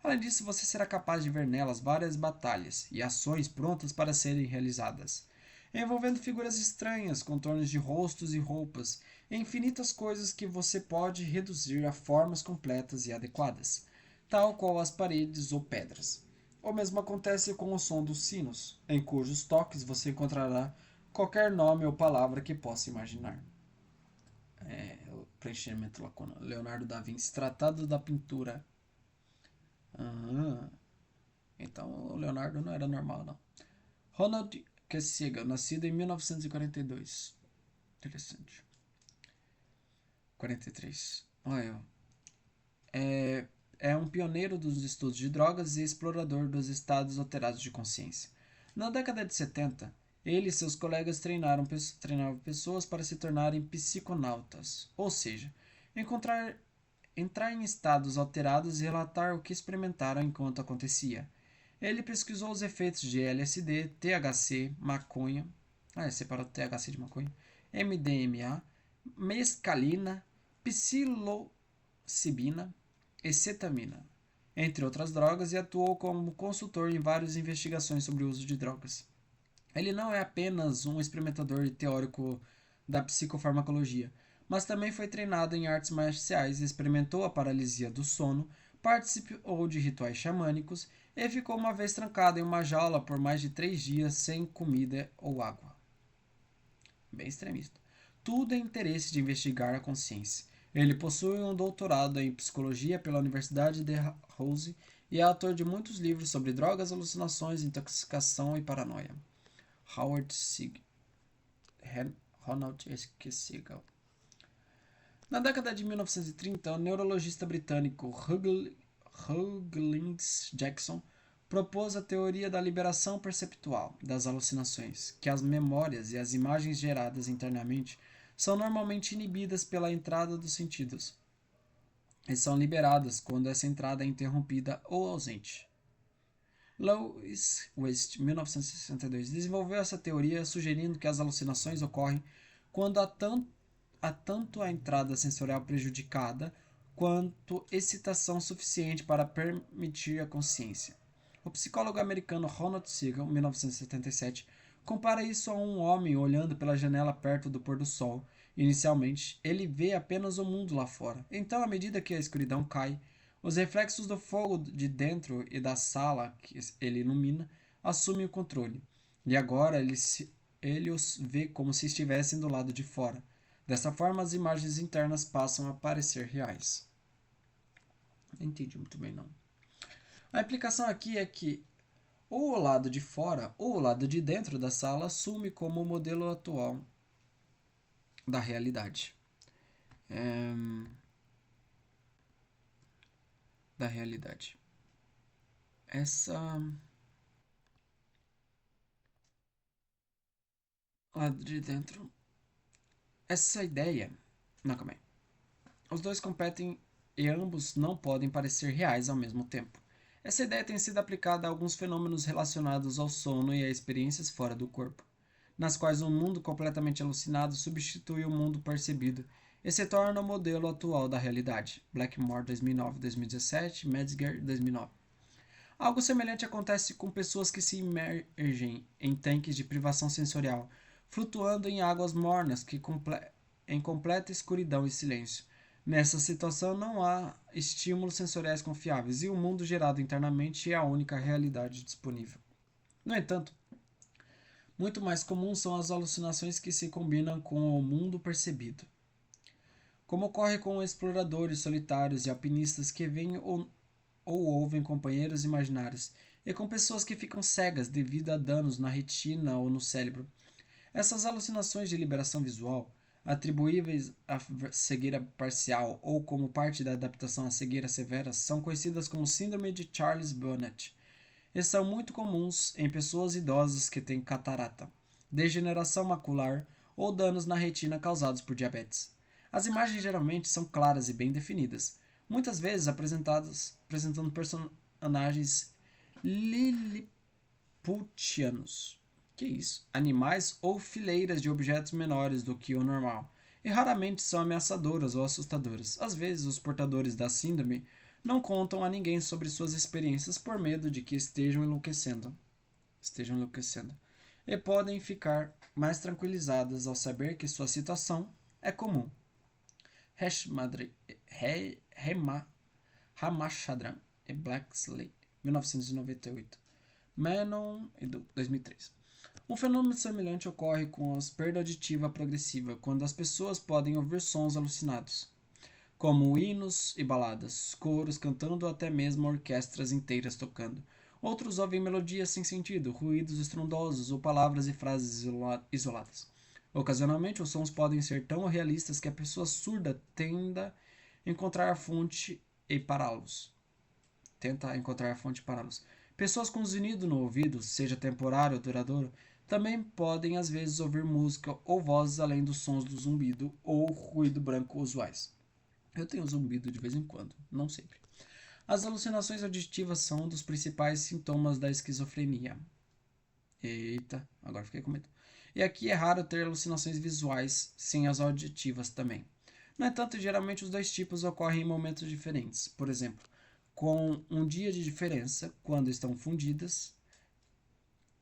Além disso, você será capaz de ver nelas várias batalhas e ações prontas para serem realizadas, envolvendo figuras estranhas, contornos de rostos e roupas, e infinitas coisas que você pode reduzir a formas completas e adequadas, tal qual as paredes ou pedras. O mesmo acontece com o som dos sinos, em cujos toques você encontrará qualquer nome ou palavra que possa imaginar. O preenchimento lacuna. Leonardo da Vinci, Tratado da Pintura. Então o Leonardo não era normal, não. Ronald Kessiga, nascido em 1942. Interessante. 43. Olha, é um pioneiro dos estudos de drogas e explorador dos estados alterados de consciência. Na década de 70, ele e seus colegas treinavam pessoas para se tornarem psiconautas, ou seja, entrar em estados alterados e relatar o que experimentaram enquanto acontecia. Ele pesquisou os efeitos de LSD, THC, maconha, separou THC de maconha, MDMA, mescalina, psilocibina e cetamina, entre outras drogas, e atuou como consultor em várias investigações sobre o uso de drogas. Ele não é apenas um experimentador teórico da psicofarmacologia, mas também foi treinado em artes marciais, experimentou a paralisia do sono, participou de rituais xamânicos e ficou uma vez trancado em uma jaula por mais de 3 dias sem comida ou água. Bem extremista. Tudo é interesse de investigar a consciência. Ele possui um doutorado em psicologia pela Universidade de Dalhousie e é autor de muitos livros sobre drogas, alucinações, intoxicação e paranoia. Ronald Kessiga. Na década de 1930, o neurologista britânico Ruggles Jackson propôs a teoria da liberação perceptual das alucinações, que as memórias e as imagens geradas internamente são normalmente inibidas pela entrada dos sentidos e são liberadas quando essa entrada é interrompida ou ausente. Louis West, 1962, desenvolveu essa teoria sugerindo que as alucinações ocorrem quando há tanto a entrada sensorial prejudicada quanto excitação suficiente para permitir a consciência. O psicólogo americano Ronald Siegel, 1977, compara isso a um homem olhando pela janela perto do pôr do sol. Inicialmente, ele vê apenas o mundo lá fora. Então, à medida que a escuridão cai, os reflexos do fogo de dentro e da sala que ele ilumina assumem o controle. E agora ele os vê como se estivessem do lado de fora. Dessa forma, as imagens internas passam a parecer reais. Não entendi muito bem, não. A implicação aqui é que ou o lado de fora ou o lado de dentro da sala assume como o modelo atual da realidade. Da realidade. Essa lado de dentro. Essa ideia. Não, calma aí. Os dois competem e ambos não podem parecer reais ao mesmo tempo. Essa ideia tem sido aplicada a alguns fenômenos relacionados ao sono e a experiências fora do corpo, nas quais um mundo completamente alucinado substitui o mundo percebido e se torna o modelo atual da realidade. Blackmore 2009-2017, Metzger 2009. Algo semelhante acontece com pessoas que se imergem em tanques de privação sensorial, flutuando em águas mornas em completa escuridão e silêncio. Nessa situação não há estímulos sensoriais confiáveis e o mundo gerado internamente é a única realidade disponível. No entanto, muito mais comuns são as alucinações que se combinam com o mundo percebido. Como ocorre com exploradores solitários e alpinistas que veem ou ouvem companheiros imaginários, e com pessoas que ficam cegas devido a danos na retina ou no cérebro. Essas alucinações de liberação visual, atribuíveis à cegueira parcial ou como parte da adaptação à cegueira severa, são conhecidas como síndrome de Charles Bonnet e são muito comuns em pessoas idosas que têm catarata, degeneração macular ou danos na retina causados por diabetes. As imagens geralmente são claras e bem definidas, muitas vezes apresentando personagens liliputianos, que isso? Animais ou fileiras de objetos menores do que o normal, e raramente são ameaçadoras ou assustadoras. Às vezes, os portadores da síndrome não contam a ninguém sobre suas experiências por medo de que estejam enlouquecendo. E podem ficar mais tranquilizadas ao saber que sua situação é comum. Ramachandran e Blacksley, 1998. Menon, 2003. Um fenômeno semelhante ocorre com a perda auditiva progressiva, quando as pessoas podem ouvir sons alucinados, como hinos e baladas, coros cantando ou até mesmo orquestras inteiras tocando. Outros ouvem melodias sem sentido, ruídos estrondosos ou palavras e frases isoladas. Ocasionalmente, os sons podem ser tão realistas que a pessoa surda tenta encontrar a fonte e pará-los. Pessoas com zunido no ouvido, seja temporário ou duradouro, também podem às vezes ouvir música ou vozes além dos sons do zumbido ou ruído branco usuais. Eu tenho zumbido de vez em quando, não sempre. As alucinações auditivas são um dos principais sintomas da esquizofrenia. Eita, agora fiquei com medo. E aqui é raro ter alucinações visuais sem as auditivas também. No entanto, geralmente os dois tipos ocorrem em momentos diferentes. Por exemplo, com um dia de diferença, quando estão fundidas.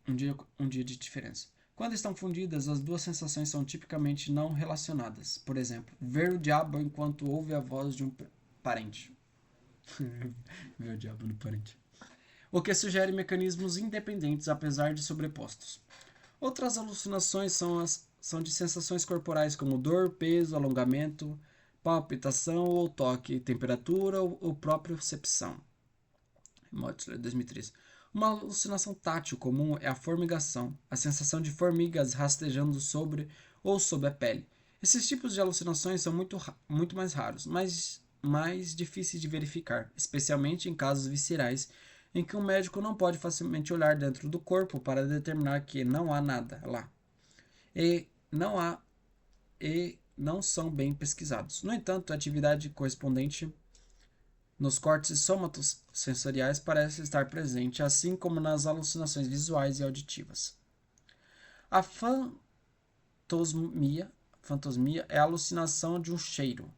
Um dia de diferença. Quando estão fundidas, as duas sensações são tipicamente não relacionadas. Por exemplo, ver o diabo enquanto ouve a voz de um parente. Ver o diabo no parente. O que sugere mecanismos independentes, apesar de sobrepostos. Outras alucinações são de sensações corporais como dor, peso, alongamento, palpitação ou toque, temperatura ou propriocepção. Mottler, 2003. Uma alucinação tátil comum é a formigação, a sensação de formigas rastejando sobre ou sob a pele. Esses tipos de alucinações são muito mais raros, mas mais difíceis de verificar, especialmente em casos viscerais em que um médico não pode facilmente olhar dentro do corpo para determinar que não há nada lá. E não são bem pesquisados. No entanto, a atividade correspondente nos cortes somatosensoriais parece estar presente, assim como nas alucinações visuais e auditivas. A fantosmia é a alucinação de um cheiro,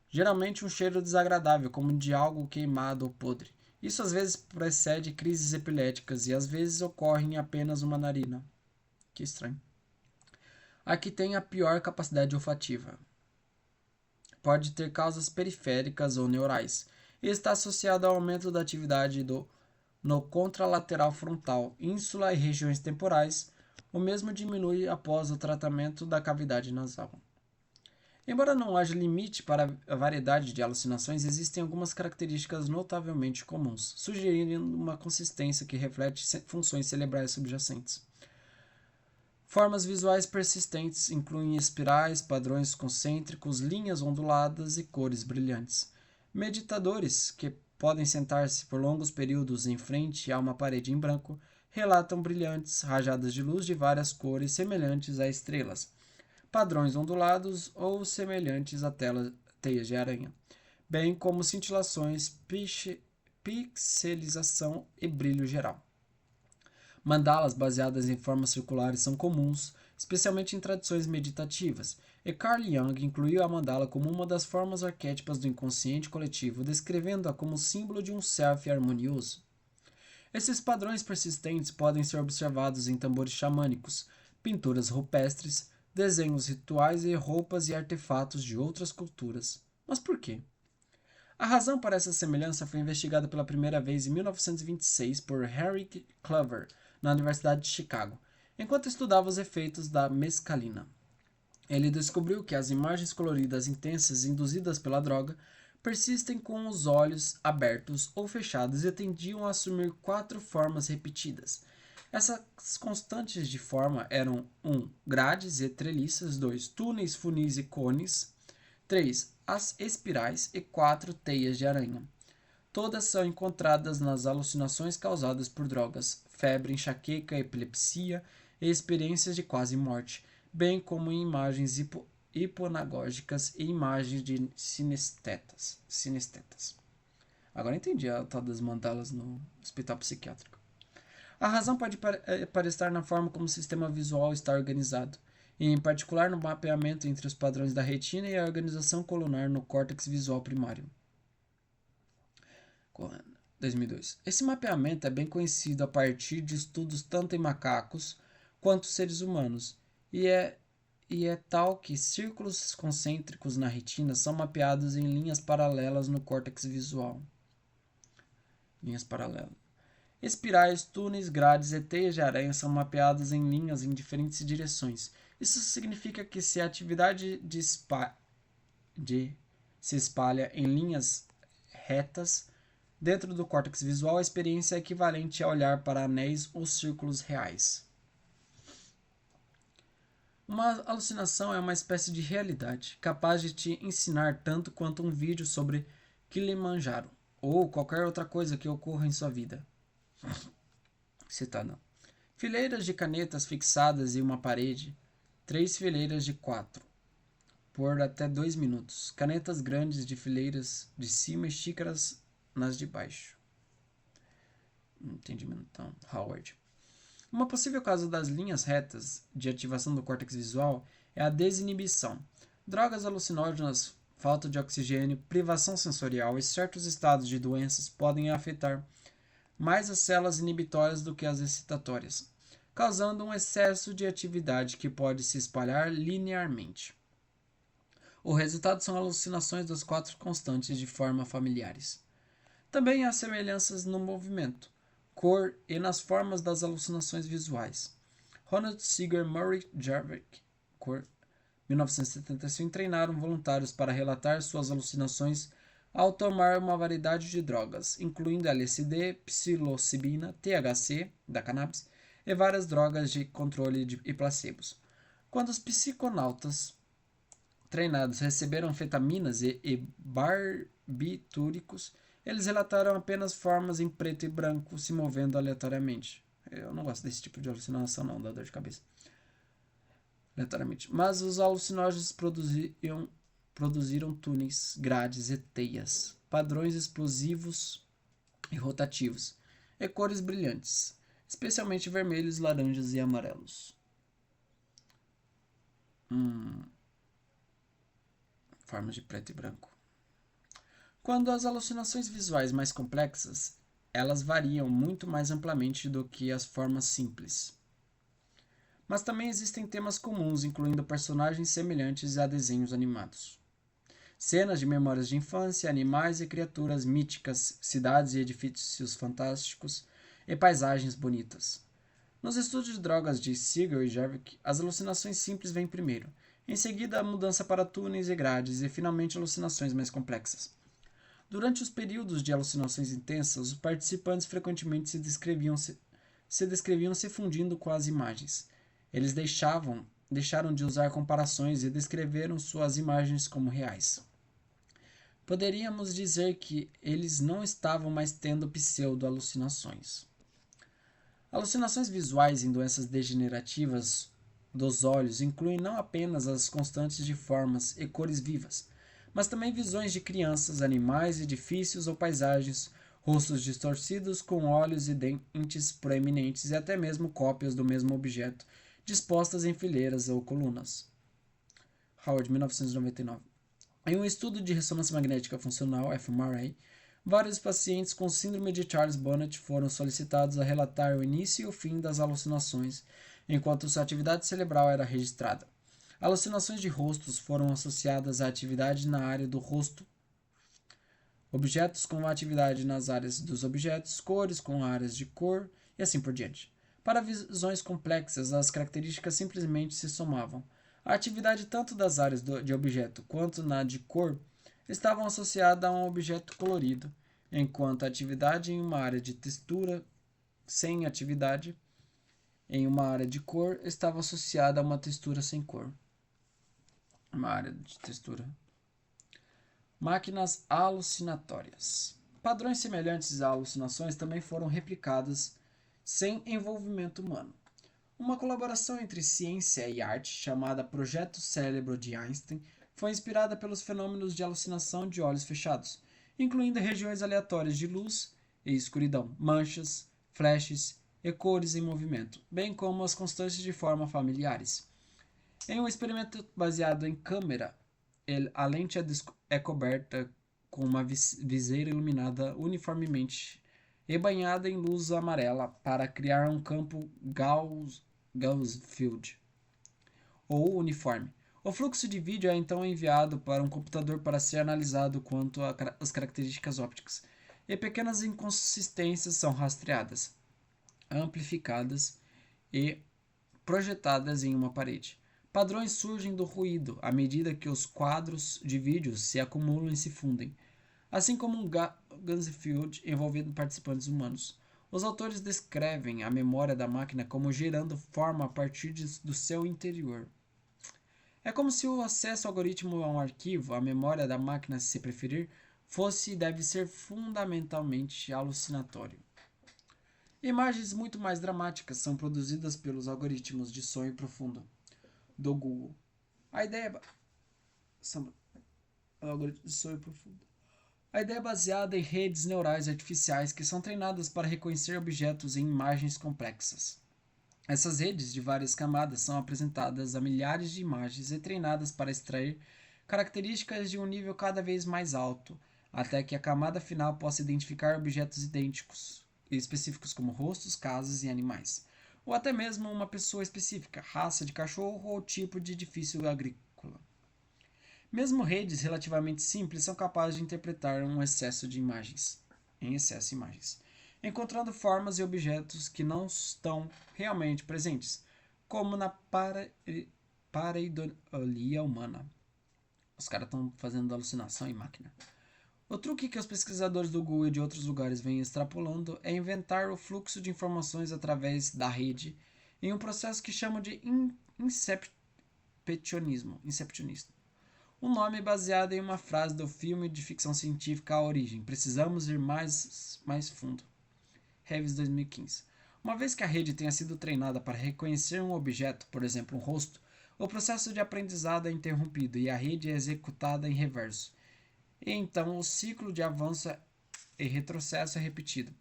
geralmente um cheiro desagradável, como de algo queimado ou podre. Isso às vezes precede crises epiléticas e às vezes ocorre em apenas uma narina. Que estranho. A que tem a pior capacidade olfativa. Pode ter causas periféricas ou neurais e está associado ao aumento da atividade no contralateral frontal, ínsula e regiões temporais. O mesmo diminui após o tratamento da cavidade nasal. Embora não haja limite para a variedade de alucinações, existem algumas características notavelmente comuns, sugerindo uma consistência que reflete funções cerebrais subjacentes. Formas visuais persistentes incluem espirais, padrões concêntricos, linhas onduladas e cores brilhantes. Meditadores, que podem sentar-se por longos períodos em frente a uma parede em branco, relatam brilhantes rajadas de luz de várias cores semelhantes a estrelas, padrões ondulados ou semelhantes a teias de aranha, bem como cintilações, pixelização e brilho geral. Mandalas baseadas em formas circulares são comuns, especialmente em tradições meditativas, e Carl Jung incluiu a mandala como uma das formas arquétipas do inconsciente coletivo, descrevendo-a como símbolo de um self harmonioso. Esses padrões persistentes podem ser observados em tambores xamânicos, pinturas rupestres, desenhos rituais e roupas e artefatos de outras culturas. Mas por quê? A razão para essa semelhança foi investigada pela primeira vez em 1926 por Harry Clover, na Universidade de Chicago, enquanto estudava os efeitos da mescalina. Ele descobriu que as imagens coloridas intensas induzidas pela droga persistem com os olhos abertos ou fechados e tendiam a assumir 4 formas repetidas. Essas constantes de forma eram 1. Grades e treliças, 2. Túneis, funis e cones, 3. As espirais e 4. Teias de aranha. Todas são encontradas nas alucinações causadas por drogas, febre, enxaqueca, epilepsia e experiências de quase morte, bem como em imagens hiponagógicas e imagens de sinestetas. Agora entendi a tal das mandalas no hospital psiquiátrico. A razão pode estar na forma como o sistema visual está organizado, e em particular no mapeamento entre os padrões da retina e a organização colunar no córtex visual primário. 2002. Esse mapeamento é bem conhecido a partir de estudos tanto em macacos quanto seres humanos, e é tal que círculos concêntricos na retina são mapeados em linhas paralelas no córtex visual. Linhas paralelas. Espirais, túneis, grades e teias de aranha são mapeadas em linhas em diferentes direções. Isso significa que se a atividade se espalha em linhas retas dentro do córtex visual, a experiência é equivalente a olhar para anéis ou círculos reais. Uma alucinação é uma espécie de realidade, capaz de te ensinar tanto quanto um vídeo sobre Kilimanjaro, ou qualquer outra coisa que ocorra em sua vida. Citando. Fileiras de canetas fixadas em uma parede, 3 fileiras de 4, por até 2 minutos. Canetas grandes de fileiras de cima e xícaras nas de baixo. Entendimento, então, Howard. Uma possível causa das linhas retas de ativação do córtex visual é a desinibição. Drogas alucinógenas, falta de oxigênio, privação sensorial e certos estados de doenças podem afetar mais as células inibitórias do que as excitatórias, causando um excesso de atividade que pode se espalhar linearmente. O resultado são alucinações das 4 constantes de forma familiares. Também há semelhanças no movimento, cor e nas formas das alucinações visuais. Ronald Seeger Murray Jarvik, 1975, treinaram voluntários para relatar suas alucinações ao tomar uma variedade de drogas, incluindo LSD, psilocibina, THC, da cannabis, e várias drogas de controle e placebos. Quando os psiconautas treinados receberam anfetaminas e barbitúricos, eles relataram apenas formas em preto e branco se movendo aleatoriamente. Eu não gosto desse tipo de alucinação, não, dá dor de cabeça. Aleatoriamente. Mas os alucinógenos produziram túneis, grades e teias padrões explosivos e rotativos, e cores brilhantes, especialmente vermelhos, laranjas e amarelos. Formas de preto e branco. Quando as alucinações visuais mais complexas, elas variam muito mais amplamente do que as formas simples. Mas também existem temas comuns, incluindo personagens semelhantes a desenhos animados. Cenas de memórias de infância, animais e criaturas míticas, cidades e edifícios fantásticos e paisagens bonitas. Nos estudos de drogas de Siegel e Jarvik, as alucinações simples vêm primeiro, em seguida a mudança para túneis e grades e finalmente alucinações mais complexas. Durante os períodos de alucinações intensas, os participantes frequentemente se descreviam se fundindo com as imagens. Eles deixaram de usar comparações e descreveram suas imagens como reais. Poderíamos dizer que eles não estavam mais tendo pseudo-alucinações. Alucinações visuais em doenças degenerativas dos olhos incluem não apenas as constantes de formas e cores vivas, mas também visões de crianças, animais, edifícios ou paisagens, rostos distorcidos com olhos e dentes proeminentes e até mesmo cópias do mesmo objeto, dispostas em fileiras ou colunas. Howard, 1999. Em um estudo de ressonância magnética funcional, fMRI, vários pacientes com síndrome de Charles-Bonnet foram solicitados a relatar o início e o fim das alucinações, enquanto sua atividade cerebral era registrada. Alucinações de rostos foram associadas à atividade na área do rosto, objetos com atividade nas áreas dos objetos, cores com áreas de cor e assim por diante. Para visões complexas, as características simplesmente se somavam. A atividade tanto das áreas de objeto quanto na de cor estavam associadas a um objeto colorido, enquanto a atividade em uma área de textura sem atividade em uma área de cor estava associada a uma textura sem cor. Uma área de textura. Máquinas alucinatórias. Padrões semelhantes a alucinações também foram replicados sem envolvimento humano. Uma colaboração entre ciência e arte, chamada Projeto Cérebro de Einstein, foi inspirada pelos fenômenos de alucinação de olhos fechados, incluindo regiões aleatórias de luz e escuridão, manchas, flashes e cores em movimento, bem como as constantes de forma familiares. Em um experimento baseado em câmera, a lente é coberta com uma viseira iluminada uniformemente e banhada em luz amarela para criar um campo Gauss-Field, ou uniforme. O fluxo de vídeo é então enviado para um computador para ser analisado quanto às características ópticas, e pequenas inconsistências são rastreadas, amplificadas e projetadas em uma parede. Padrões surgem do ruído à medida que os quadros de vídeo se acumulam e se fundem, assim como um Gauss-Field envolvendo participantes humanos. Os autores descrevem a memória da máquina como gerando forma a partir do seu interior. É como se o acesso ao algoritmo a um arquivo, a memória da máquina, se preferir, fosse e deve ser fundamentalmente alucinatório. Imagens muito mais dramáticas são produzidas pelos algoritmos de sonho profundo do Google. A ideia é baseada em redes neurais artificiais que são treinadas para reconhecer objetos em imagens complexas. Essas redes de várias camadas são apresentadas a milhares de imagens e treinadas para extrair características de um nível cada vez mais alto, até que a camada final possa identificar objetos idênticos e específicos como rostos, casas e animais, ou até mesmo uma pessoa específica, raça de cachorro ou tipo de edifício agrícola. Mesmo redes relativamente simples são capazes de interpretar em excesso imagens, encontrando formas e objetos que não estão realmente presentes, como na pareidolia humana. Os caras estão fazendo alucinação em máquina. O truque que os pesquisadores do Google e de outros lugares vêm extrapolando é inventar o fluxo de informações através da rede em um processo que chamam de inceptionismo. Um nome baseado em uma frase do filme de ficção científica A Origem. Precisamos ir mais fundo. Revis 2015. Uma vez que a rede tenha sido treinada para reconhecer um objeto, por exemplo, um rosto, o processo de aprendizado é interrompido e a rede é executada em reverso. E então o ciclo de avanço e retrocesso é repetido.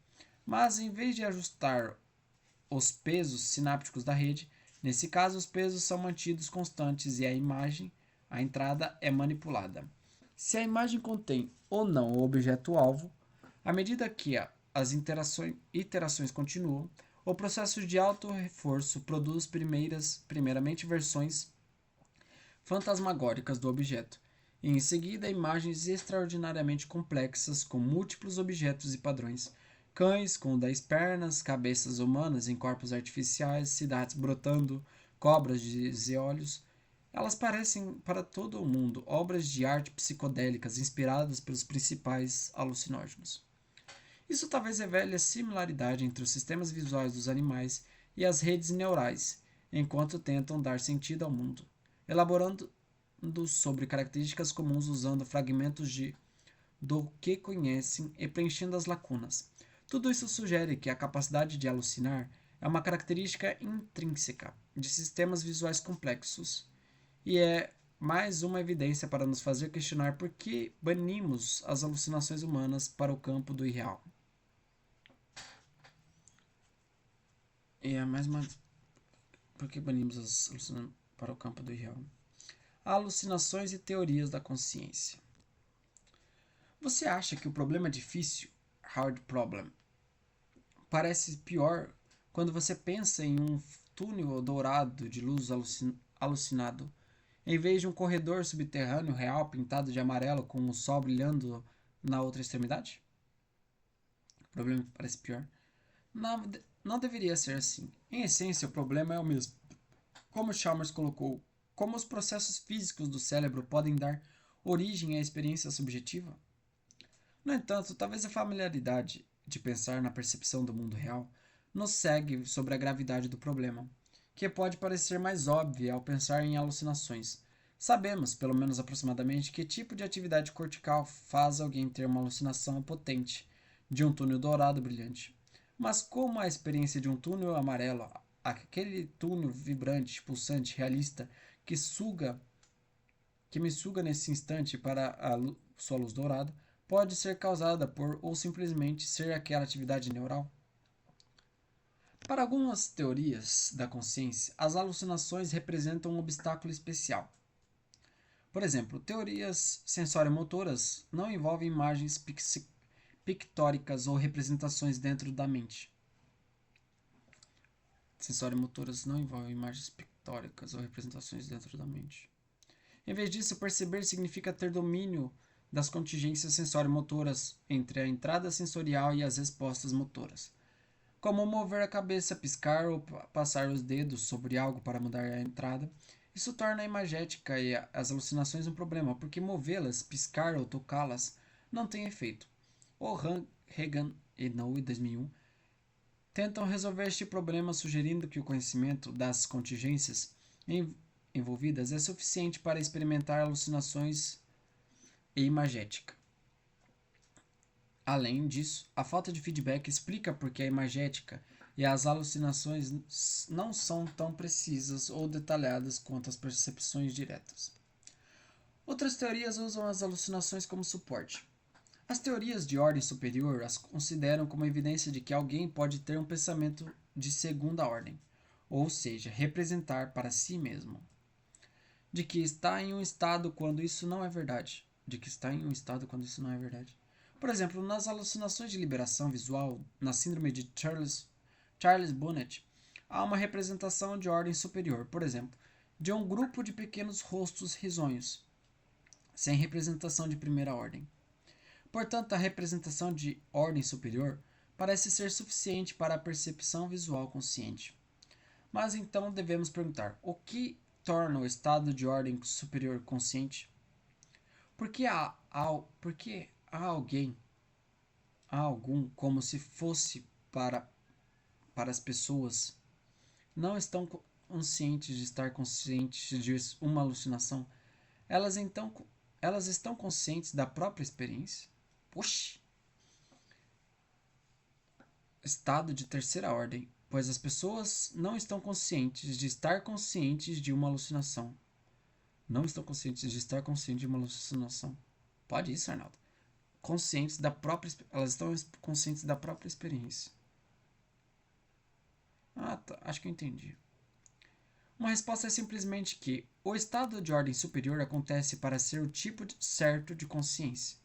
Mas em vez de ajustar os pesos sinápticos da rede, nesse caso os pesos são mantidos constantes e a imagem, a entrada, é manipulada. Se a imagem contém ou não o objeto-alvo, à medida que as iterações continuam, o processo de auto-reforço produz primeiramente versões fantasmagóricas do objeto, e em seguida imagens extraordinariamente complexas com múltiplos objetos e padrões. Cães com 10 pernas, cabeças humanas em corpos artificiais, cidades brotando, cobras de olhos. Elas parecem para todo o mundo obras de arte psicodélicas inspiradas pelos principais alucinógenos. Isso talvez revele a similaridade entre os sistemas visuais dos animais e as redes neurais, enquanto tentam dar sentido ao mundo, elaborando sobre características comuns usando fragmentos do que conhecem e preenchendo as lacunas. Tudo isso sugere que a capacidade de alucinar é uma característica intrínseca de sistemas visuais complexos e é mais uma evidência para nos fazer questionar por que banimos as alucinações humanas para o campo do irreal. E é mais uma. Por que banimos as alucinações para o campo do irreal? Alucinações e teorias da consciência. Você acha que o problema difícil, hard problem, parece pior quando você pensa em um túnel dourado de luz alucinado, em vez de um corredor subterrâneo real pintado de amarelo com um sol brilhando na outra extremidade? O problema parece pior. Não deveria ser assim. Em essência, o problema é o mesmo. Como Chalmers colocou, como os processos físicos do cérebro podem dar origem à experiência subjetiva? No entanto, talvez a familiaridade de pensar na percepção do mundo real nos segue sobre a gravidade do problema, que pode parecer mais óbvia ao pensar em alucinações. Sabemos, pelo menos aproximadamente, que tipo de atividade cortical faz alguém ter uma alucinação potente de um túnel dourado brilhante. Mas como a experiência de um túnel amarelo, aquele túnel vibrante, pulsante, realista, que me suga nesse instante para sua luz dourada, pode ser causada por ou simplesmente ser aquela atividade neural? Para algumas teorias da consciência, as alucinações representam um obstáculo especial. Por exemplo, teorias sensoriomotoras não envolvem imagens pictóricas ou representações dentro da mente. Sensoriomotoras não envolvem imagens pictóricas ou representações dentro da mente. Em vez disso, perceber significa ter domínio das contingências sensoriomotoras entre a entrada sensorial e as respostas motoras, como mover a cabeça, piscar ou passar os dedos sobre algo para mudar a entrada. Isso torna a imagética e as alucinações um problema, porque movê-las, piscar ou tocá-las não tem efeito. Regan e Noe, 2001, tentam resolver este problema sugerindo que o conhecimento das contingências envolvidas é suficiente para experimentar alucinações e imagética. Além disso, a falta de feedback explica por que a imagética e as alucinações não são tão precisas ou detalhadas quanto as percepções diretas. Outras teorias usam as alucinações como suporte. As teorias de ordem superior as consideram como evidência de que alguém pode ter um pensamento de segunda ordem, ou seja, representar para si mesmo, de que está em um estado quando isso não é verdade. Por exemplo, nas alucinações de liberação visual, na síndrome de Charles Bonnet, há uma representação de ordem superior, por exemplo, de um grupo de pequenos rostos risonhos, sem representação de primeira ordem. Portanto, a representação de ordem superior parece ser suficiente para a percepção visual consciente. Mas então devemos perguntar: o que torna o estado de ordem superior consciente? Por que há algum como se fosse para as pessoas não estão conscientes de estar conscientes de uma alucinação? Elas estão conscientes da própria experiência? Oxi! Estado de terceira ordem, pois as pessoas não estão conscientes de estar conscientes de uma alucinação. Pode isso, Arnaldo. Conscientes da própria, elas estão conscientes da própria experiência. Ah, tá, acho que eu entendi. Uma resposta é simplesmente que o estado de ordem superior acontece para ser o tipo certo de consciência.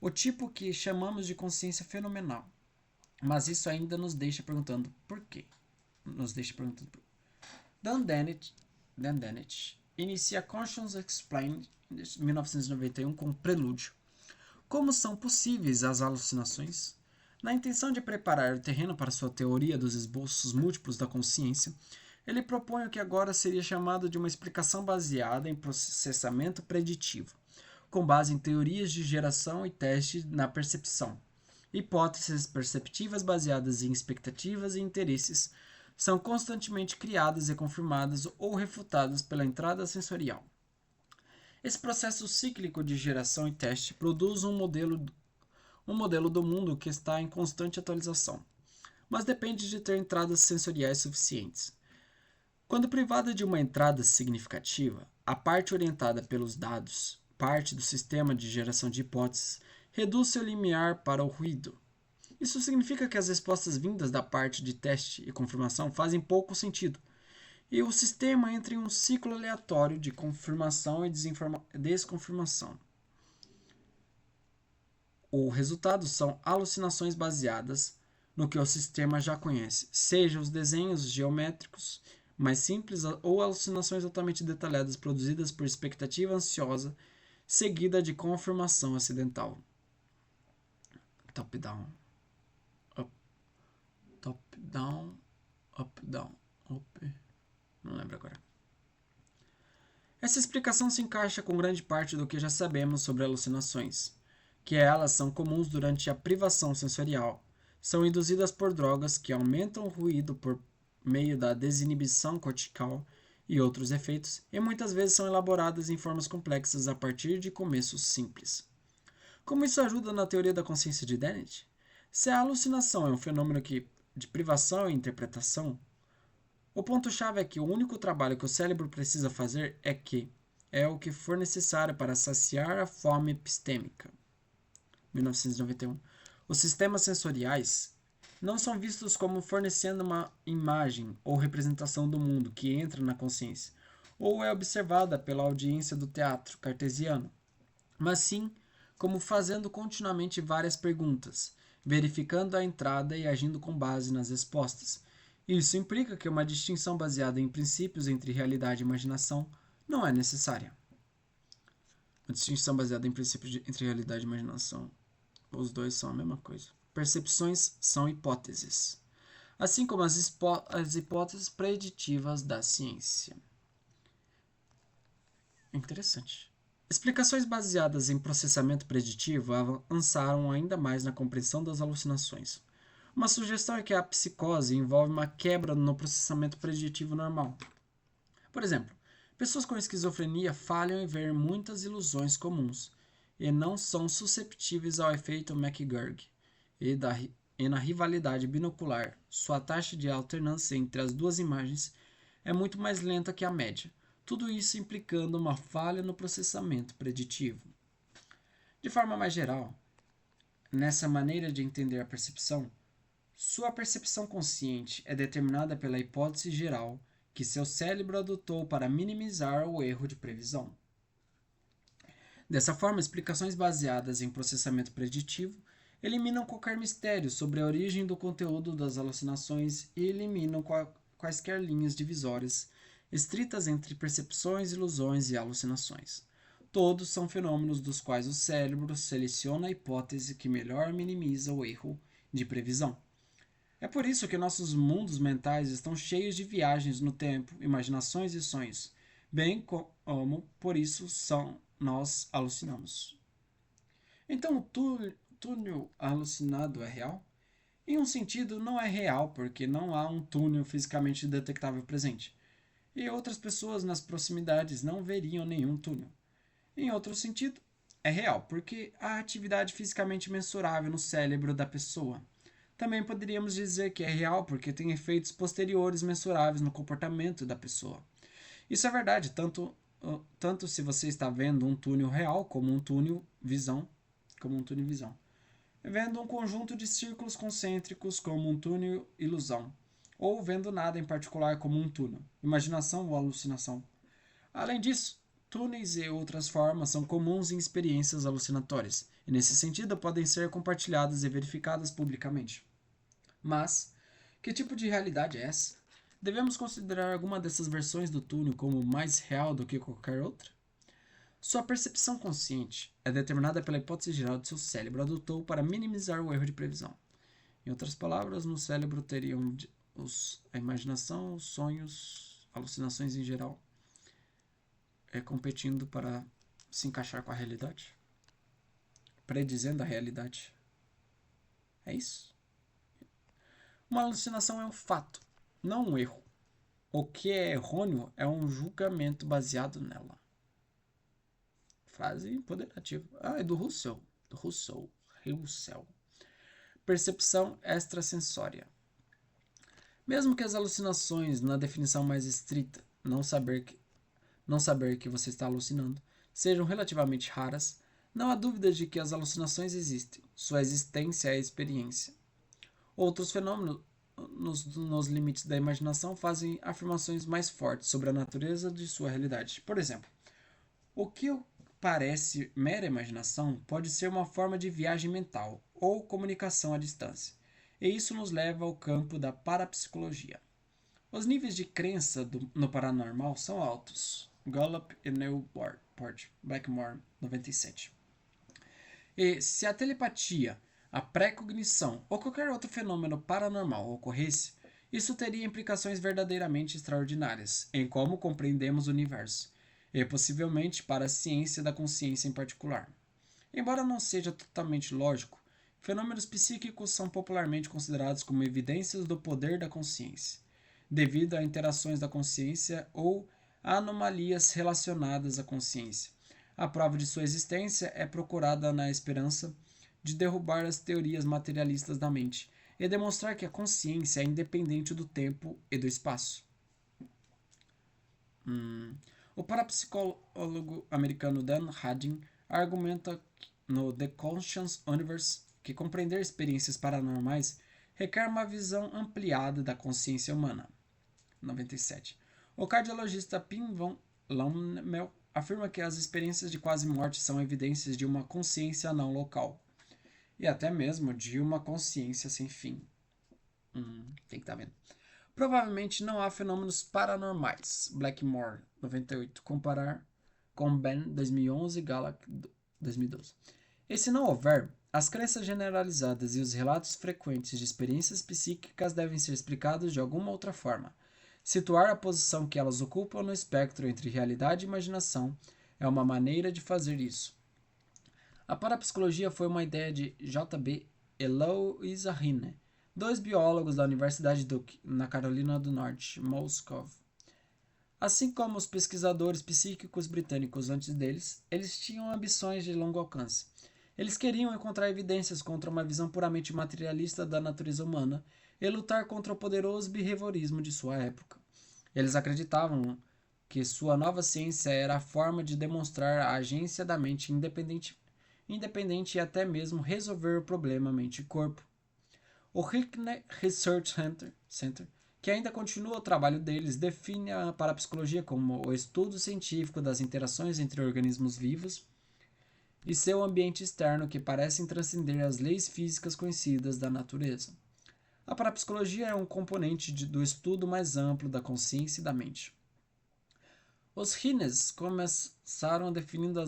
O tipo que chamamos de consciência fenomenal. Mas isso ainda nos deixa perguntando por quê. Nos deixa perguntando por quê. Dan Dennett inicia Conscience Explained em 1991 com Prelúdio. Como são possíveis as alucinações? Na intenção de preparar o terreno para sua teoria dos esboços múltiplos da consciência, ele propõe o que agora seria chamado de uma explicação baseada em processamento preditivo, com base em teorias de geração e teste na percepção. Hipóteses perceptivas baseadas em expectativas e interesses são constantemente criadas e confirmadas ou refutadas pela entrada sensorial. Esse processo cíclico de geração e teste produz um modelo do mundo que está em constante atualização, mas depende de ter entradas sensoriais suficientes. Quando privada de uma entrada significativa, a parte orientada pelos dados, parte do sistema de geração de hipóteses, reduz seu limiar para o ruído. Isso significa que as respostas vindas da parte de teste e confirmação fazem pouco sentido, e o sistema entra em um ciclo aleatório de confirmação e desconfirmação. O resultado são alucinações baseadas no que o sistema já conhece, seja os desenhos geométricos mais simples ou alucinações altamente detalhadas produzidas por expectativa ansiosa seguida de confirmação acidental. Top-down. Top-down. Up-down. Up. Não lembro agora. Essa explicação se encaixa com grande parte do que já sabemos sobre alucinações, que elas são comuns durante a privação sensorial, são induzidas por drogas que aumentam o ruído por meio da desinibição cortical e outros efeitos, e muitas vezes são elaboradas em formas complexas a partir de começos simples. Como isso ajuda na teoria da consciência de Dennett? Se a alucinação é um fenômeno de privação e interpretação, o ponto-chave é que o único trabalho que o cérebro precisa fazer é o que for necessário para saciar a fome epistêmica. 1991. Os sistemas sensoriais não são vistos como fornecendo uma imagem ou representação do mundo que entra na consciência, ou é observada pela audiência do teatro cartesiano, mas sim como fazendo continuamente várias perguntas, verificando a entrada e agindo com base nas respostas. Isso implica que uma distinção baseada em princípios entre realidade e imaginação não é necessária. A distinção baseada em princípios entre realidade e imaginação. Os dois são a mesma coisa. Percepções são hipóteses, assim como as hipóteses preditivas da ciência. Interessante. Explicações baseadas em processamento preditivo avançaram ainda mais na compreensão das alucinações. Uma sugestão é que a psicose envolve uma quebra no processamento preditivo normal. Por exemplo, pessoas com esquizofrenia falham em ver muitas ilusões comuns e não são susceptíveis ao efeito McGurk e na rivalidade binocular. Sua taxa de alternância entre as duas imagens é muito mais lenta que a média, tudo isso implicando uma falha no processamento preditivo. De forma mais geral, nessa maneira de entender a percepção, sua percepção consciente é determinada pela hipótese geral que seu cérebro adotou para minimizar o erro de previsão. Dessa forma, explicações baseadas em processamento preditivo eliminam qualquer mistério sobre a origem do conteúdo das alucinações e eliminam quaisquer linhas divisórias estritas entre percepções, ilusões e alucinações. Todos são fenômenos dos quais o cérebro seleciona a hipótese que melhor minimiza o erro de previsão. É por isso que nossos mundos mentais estão cheios de viagens no tempo, imaginações e sonhos, bem como por isso nós alucinamos. Então o túnel alucinado é real? Em um sentido, não é real, porque não há um túnel fisicamente detectável presente, e outras pessoas nas proximidades não veriam nenhum túnel. Em outro sentido, é real, porque há atividade fisicamente mensurável no cérebro da pessoa. Também poderíamos dizer que é real porque tem efeitos posteriores mensuráveis no comportamento da pessoa. Isso é verdade tanto tanto se você está vendo um túnel real como um túnel visão, vendo um conjunto de círculos concêntricos como um túnel ilusão, ou vendo nada em particular como um túnel, imaginação ou alucinação. Além disso, túneis e outras formas são comuns em experiências alucinatórias, e nesse sentido podem ser compartilhadas e verificadas publicamente. Mas, que tipo de realidade é essa? Devemos considerar alguma dessas versões do túnel como mais real do que qualquer outra? Sua percepção consciente é determinada pela hipótese geral que seu cérebro adotou para minimizar o erro de previsão. Em outras palavras, no cérebro teriam a imaginação, os sonhos, alucinações em geral, competindo para se encaixar com a realidade, predizendo a realidade. É isso. Uma alucinação é um fato, não um erro. O que é errôneo é um julgamento baseado nela. Frase empoderativa. É do Russell. Russell. Percepção extrasensória. Mesmo que as alucinações, na definição mais estrita, não saber que você está alucinando, sejam relativamente raras, não há dúvida de que as alucinações existem. Sua existência é a experiência. Outros fenômenos, nos limites da imaginação, fazem afirmações mais fortes sobre a natureza de sua realidade. Por exemplo, o que parece mera imaginação pode ser uma forma de viagem mental ou comunicação à distância, e isso nos leva ao campo da parapsicologia. Os níveis de crença no paranormal são altos. Gallup e Newport, Blackmore, 97. E se a telepatia, a pré-cognição ou qualquer outro fenômeno paranormal ocorresse, isso teria implicações verdadeiramente extraordinárias em como compreendemos o universo, e possivelmente para a ciência da consciência em particular. Embora não seja totalmente lógico, fenômenos psíquicos são popularmente considerados como evidências do poder da consciência, devido a interações da consciência ou anomalias relacionadas à consciência. A prova de sua existência é procurada na esperança de derrubar as teorias materialistas da mente e demonstrar que a consciência é independente do tempo e do espaço. O parapsicólogo americano Dan Harding argumenta no The Conscious Universe que compreender experiências paranormais requer uma visão ampliada da consciência humana. 97. O cardiologista Pim von Lommel afirma que as experiências de quase morte são evidências de uma consciência não local, e até mesmo de uma consciência sem fim. Tem que estar vendo. Provavelmente não há fenômenos paranormais. Blackmore, 98. Comparar com Ben, 2011, Gallup, 2012. E se não houver, as crenças generalizadas e os relatos frequentes de experiências psíquicas devem ser explicados de alguma outra forma. Situar a posição que elas ocupam no espectro entre realidade e imaginação é uma maneira de fazer isso. A parapsicologia foi uma ideia de J.B. e Louisa Hine, dois biólogos da Universidade Duke, na Carolina do Norte, Moscow. Assim como os pesquisadores psíquicos britânicos antes deles, eles tinham ambições de longo alcance. Eles queriam encontrar evidências contra uma visão puramente materialista da natureza humana e lutar contra o poderoso behaviorismo de sua época. Eles acreditavam que sua nova ciência era a forma de demonstrar a agência da mente independente e até mesmo resolver o problema mente e corpo. O Hickney Research Center, que ainda continua o trabalho deles, define a parapsicologia como o estudo científico das interações entre organismos vivos e seu ambiente externo que parecem transcender as leis físicas conhecidas da natureza. A parapsicologia é um componente do estudo mais amplo da consciência e da mente. Os Hines começaram definindo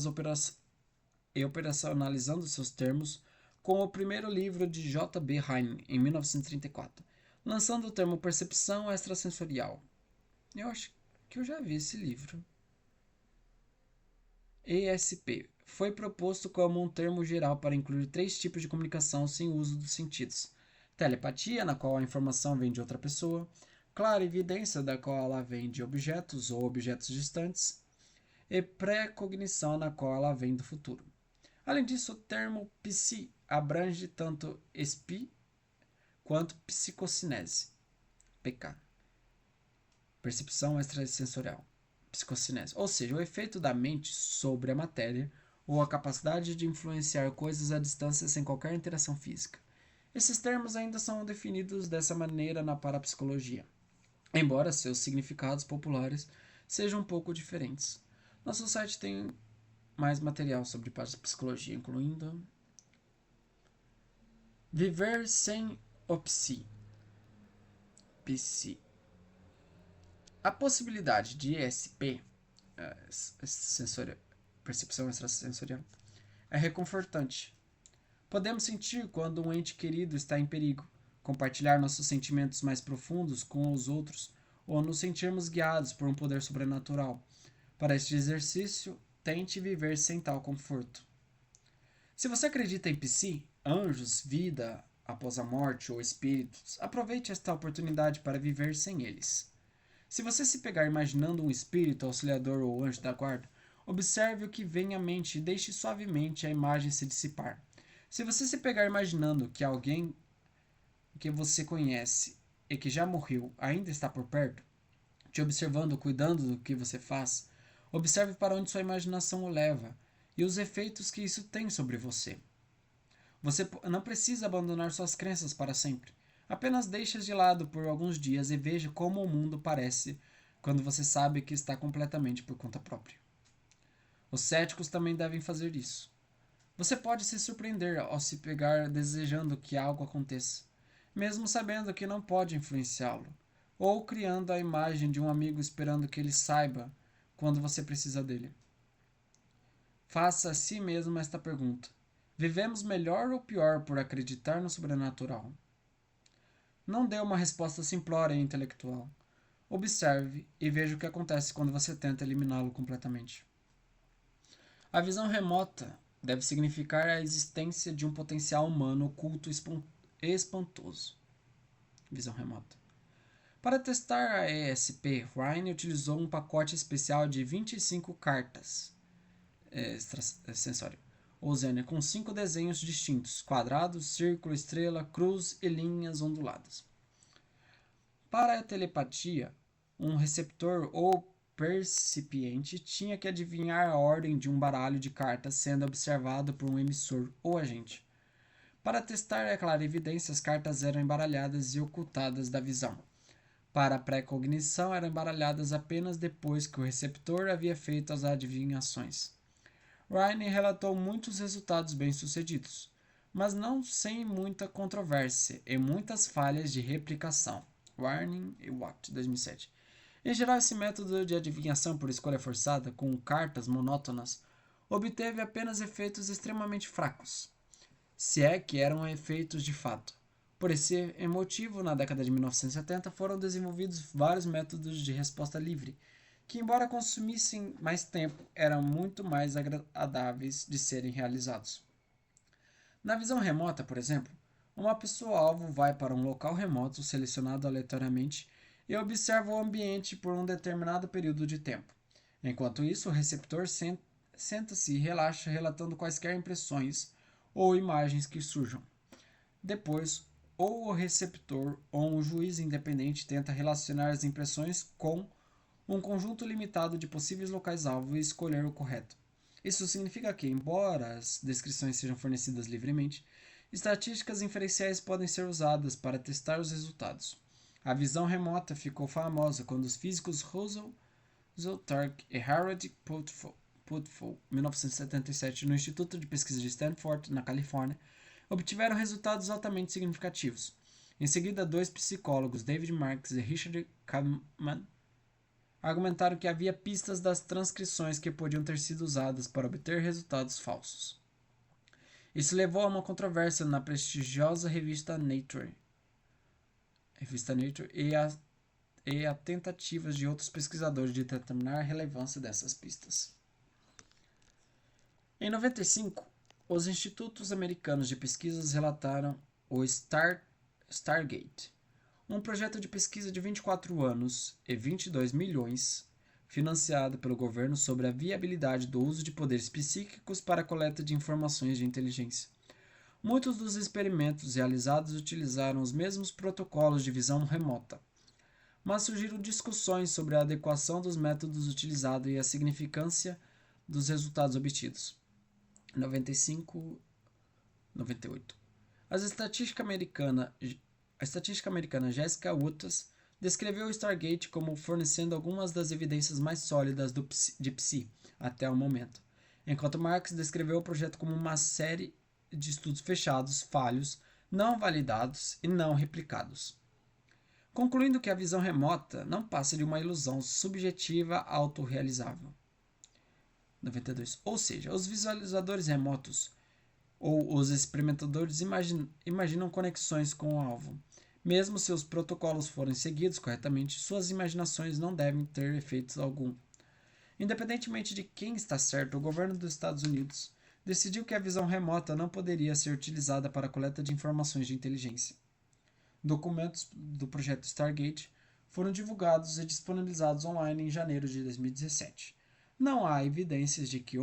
e operacionalizando seus termos com o primeiro livro de J.B. Hine, em 1934, lançando o termo percepção extrasensorial. Eu acho que eu já vi esse livro. ESP foi proposto como um termo geral para incluir 3 tipos de comunicação sem uso dos sentidos: telepatia, na qual a informação vem de outra pessoa; clarividência, da qual ela vem de objetos ou objetos distantes; e pré-cognição, na qual ela vem do futuro. Além disso, o termo psi abrange tanto SPI quanto psicocinese, PK, percepção extrasensorial. psicocinese, ou seja, o efeito da mente sobre a matéria ou a capacidade de influenciar coisas à distância sem qualquer interação física. Esses termos ainda são definidos dessa maneira na parapsicologia, embora seus significados populares sejam um pouco diferentes. Nosso site tem mais material sobre parapsicologia, incluindo Viver sem o psi. A possibilidade de ESP, percepção extrasensorial, é reconfortante. Podemos sentir quando um ente querido está em perigo, compartilhar nossos sentimentos mais profundos com os outros ou nos sentirmos guiados por um poder sobrenatural. Para este exercício, tente viver sem tal conforto. Se você acredita em psi, anjos, vida após a morte ou espíritos, aproveite esta oportunidade para viver sem eles. Se você se pegar imaginando um espírito, auxiliador ou anjo da guarda, observe o que vem à mente e deixe suavemente a imagem se dissipar. Se você se pegar imaginando que alguém que você conhece e que já morreu ainda está por perto, te observando, cuidando do que você faz, observe para onde sua imaginação o leva e os efeitos que isso tem sobre você. Você não precisa abandonar suas crenças para sempre. Apenas deixe-as de lado por alguns dias e veja como o mundo parece quando você sabe que está completamente por conta própria. Os céticos também devem fazer isso. Você pode se surpreender ao se pegar desejando que algo aconteça, mesmo sabendo que não pode influenciá-lo, ou criando a imagem de um amigo esperando que ele saiba quando você precisa dele. Faça a si mesmo esta pergunta: vivemos melhor ou pior por acreditar no sobrenatural? Não dê uma resposta simplória e intelectual. Observe e veja o que acontece quando você tenta eliminá-lo completamente. A visão remota deve significar a existência de um potencial humano oculto espantoso. Visão remota. Para testar a ESP, Ryan utilizou um pacote especial de 25 cartas extrasensórias, ou seja, com 5 desenhos distintos: quadrado, círculo, estrela, cruz e linhas onduladas. Para a telepatia, um receptor ou percipiente tinha que adivinhar a ordem de um baralho de cartas sendo observado por um emissor ou agente. Para testar a clarividência, as cartas eram embaralhadas e ocultadas da visão. Para a pré-cognição, eram embaralhadas apenas depois que o receptor havia feito as adivinhações. Ryan relatou muitos resultados bem-sucedidos, mas não sem muita controvérsia e muitas falhas de replicação. Warning e Watt, 2007. Em geral, esse método de adivinhação por escolha forçada, com cartas monótonas, obteve apenas efeitos extremamente fracos, se é que eram efeitos de fato. Por esse motivo, na década de 1970, foram desenvolvidos vários métodos de resposta livre, que, embora consumissem mais tempo, eram muito mais agradáveis de serem realizados. Na visão remota, por exemplo, uma pessoa-alvo vai para um local remoto selecionado aleatoriamente e observa o ambiente por um determinado período de tempo. Enquanto isso, o receptor senta-se e relaxa, relatando quaisquer impressões ou imagens que surjam. Depois, ou o receptor ou um juiz independente tenta relacionar as impressões com um conjunto limitado de possíveis locais-alvo e escolher o correto. Isso significa que, embora as descrições sejam fornecidas livremente, estatísticas inferenciais podem ser usadas para testar os resultados. A visão remota ficou famosa quando os físicos Russell Tark e Harold Puthoff, 1977, no Instituto de Pesquisa de Stanford, na Califórnia, obtiveram resultados altamente significativos. Em seguida, 2 psicólogos, David Marks e Richard Kahneman, argumentaram que havia pistas das transcrições que podiam ter sido usadas para obter resultados falsos. Isso levou a uma controvérsia na prestigiosa revista Nature e a tentativas de outros pesquisadores de determinar a relevância dessas pistas. Em 95, os institutos americanos de pesquisas relataram o Stargate, um projeto de pesquisa de 24 anos e 22 milhões, financiado pelo governo, sobre a viabilidade do uso de poderes psíquicos para a coleta de informações de inteligência. Muitos dos experimentos realizados utilizaram os mesmos protocolos de visão remota. mas surgiram discussões sobre a adequação dos métodos utilizados e a significância dos resultados obtidos. 95, 98. A estatística americana Jessica Wooters descreveu o Stargate como fornecendo algumas das evidências mais sólidas de Psi até o momento, enquanto Marx descreveu o projeto como uma série de estudos fechados, falhos, não validados e não replicados. Concluindo que a visão remota não passa de uma ilusão subjetiva autorrealizável. 92. Ou seja, os visualizadores remotos ou os experimentadores imaginam conexões com o alvo. Mesmo se os protocolos forem seguidos corretamente, suas imaginações não devem ter efeitos algum. Independentemente de quem está certo, o governo dos Estados Unidos decidiu que a visão remota não poderia ser utilizada para a coleta de informações de inteligência. Documentos do projeto Stargate foram divulgados e disponibilizados online em janeiro de 2017. Não há evidências de que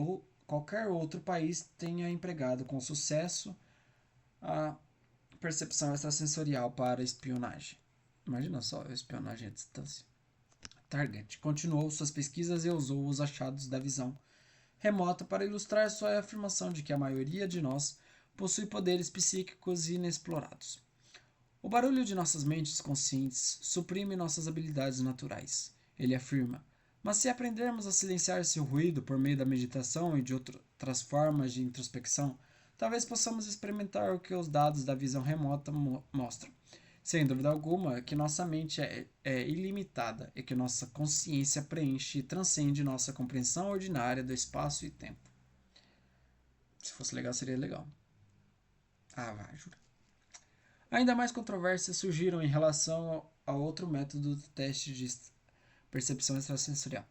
qualquer outro país tenha empregado com sucesso a percepção extrasensorial para espionagem. Imagina só, espionagem à distância. Target continuou suas pesquisas e usou os achados da visão remota para ilustrar sua afirmação de que a maioria de nós possui poderes psíquicos inexplorados. O barulho de nossas mentes conscientes suprime nossas habilidades naturais, ele afirma. Mas se aprendermos a silenciar esse ruído por meio da meditação e de outras formas de introspecção, talvez possamos experimentar o que os dados da visão remota mostram. Sem dúvida alguma, que nossa mente é ilimitada e que nossa consciência preenche e transcende nossa compreensão ordinária do espaço e tempo. Se fosse legal, seria legal. Ah, vai, jura. Ainda mais controvérsias surgiram em relação a outro método do teste de percepção extrasensorial.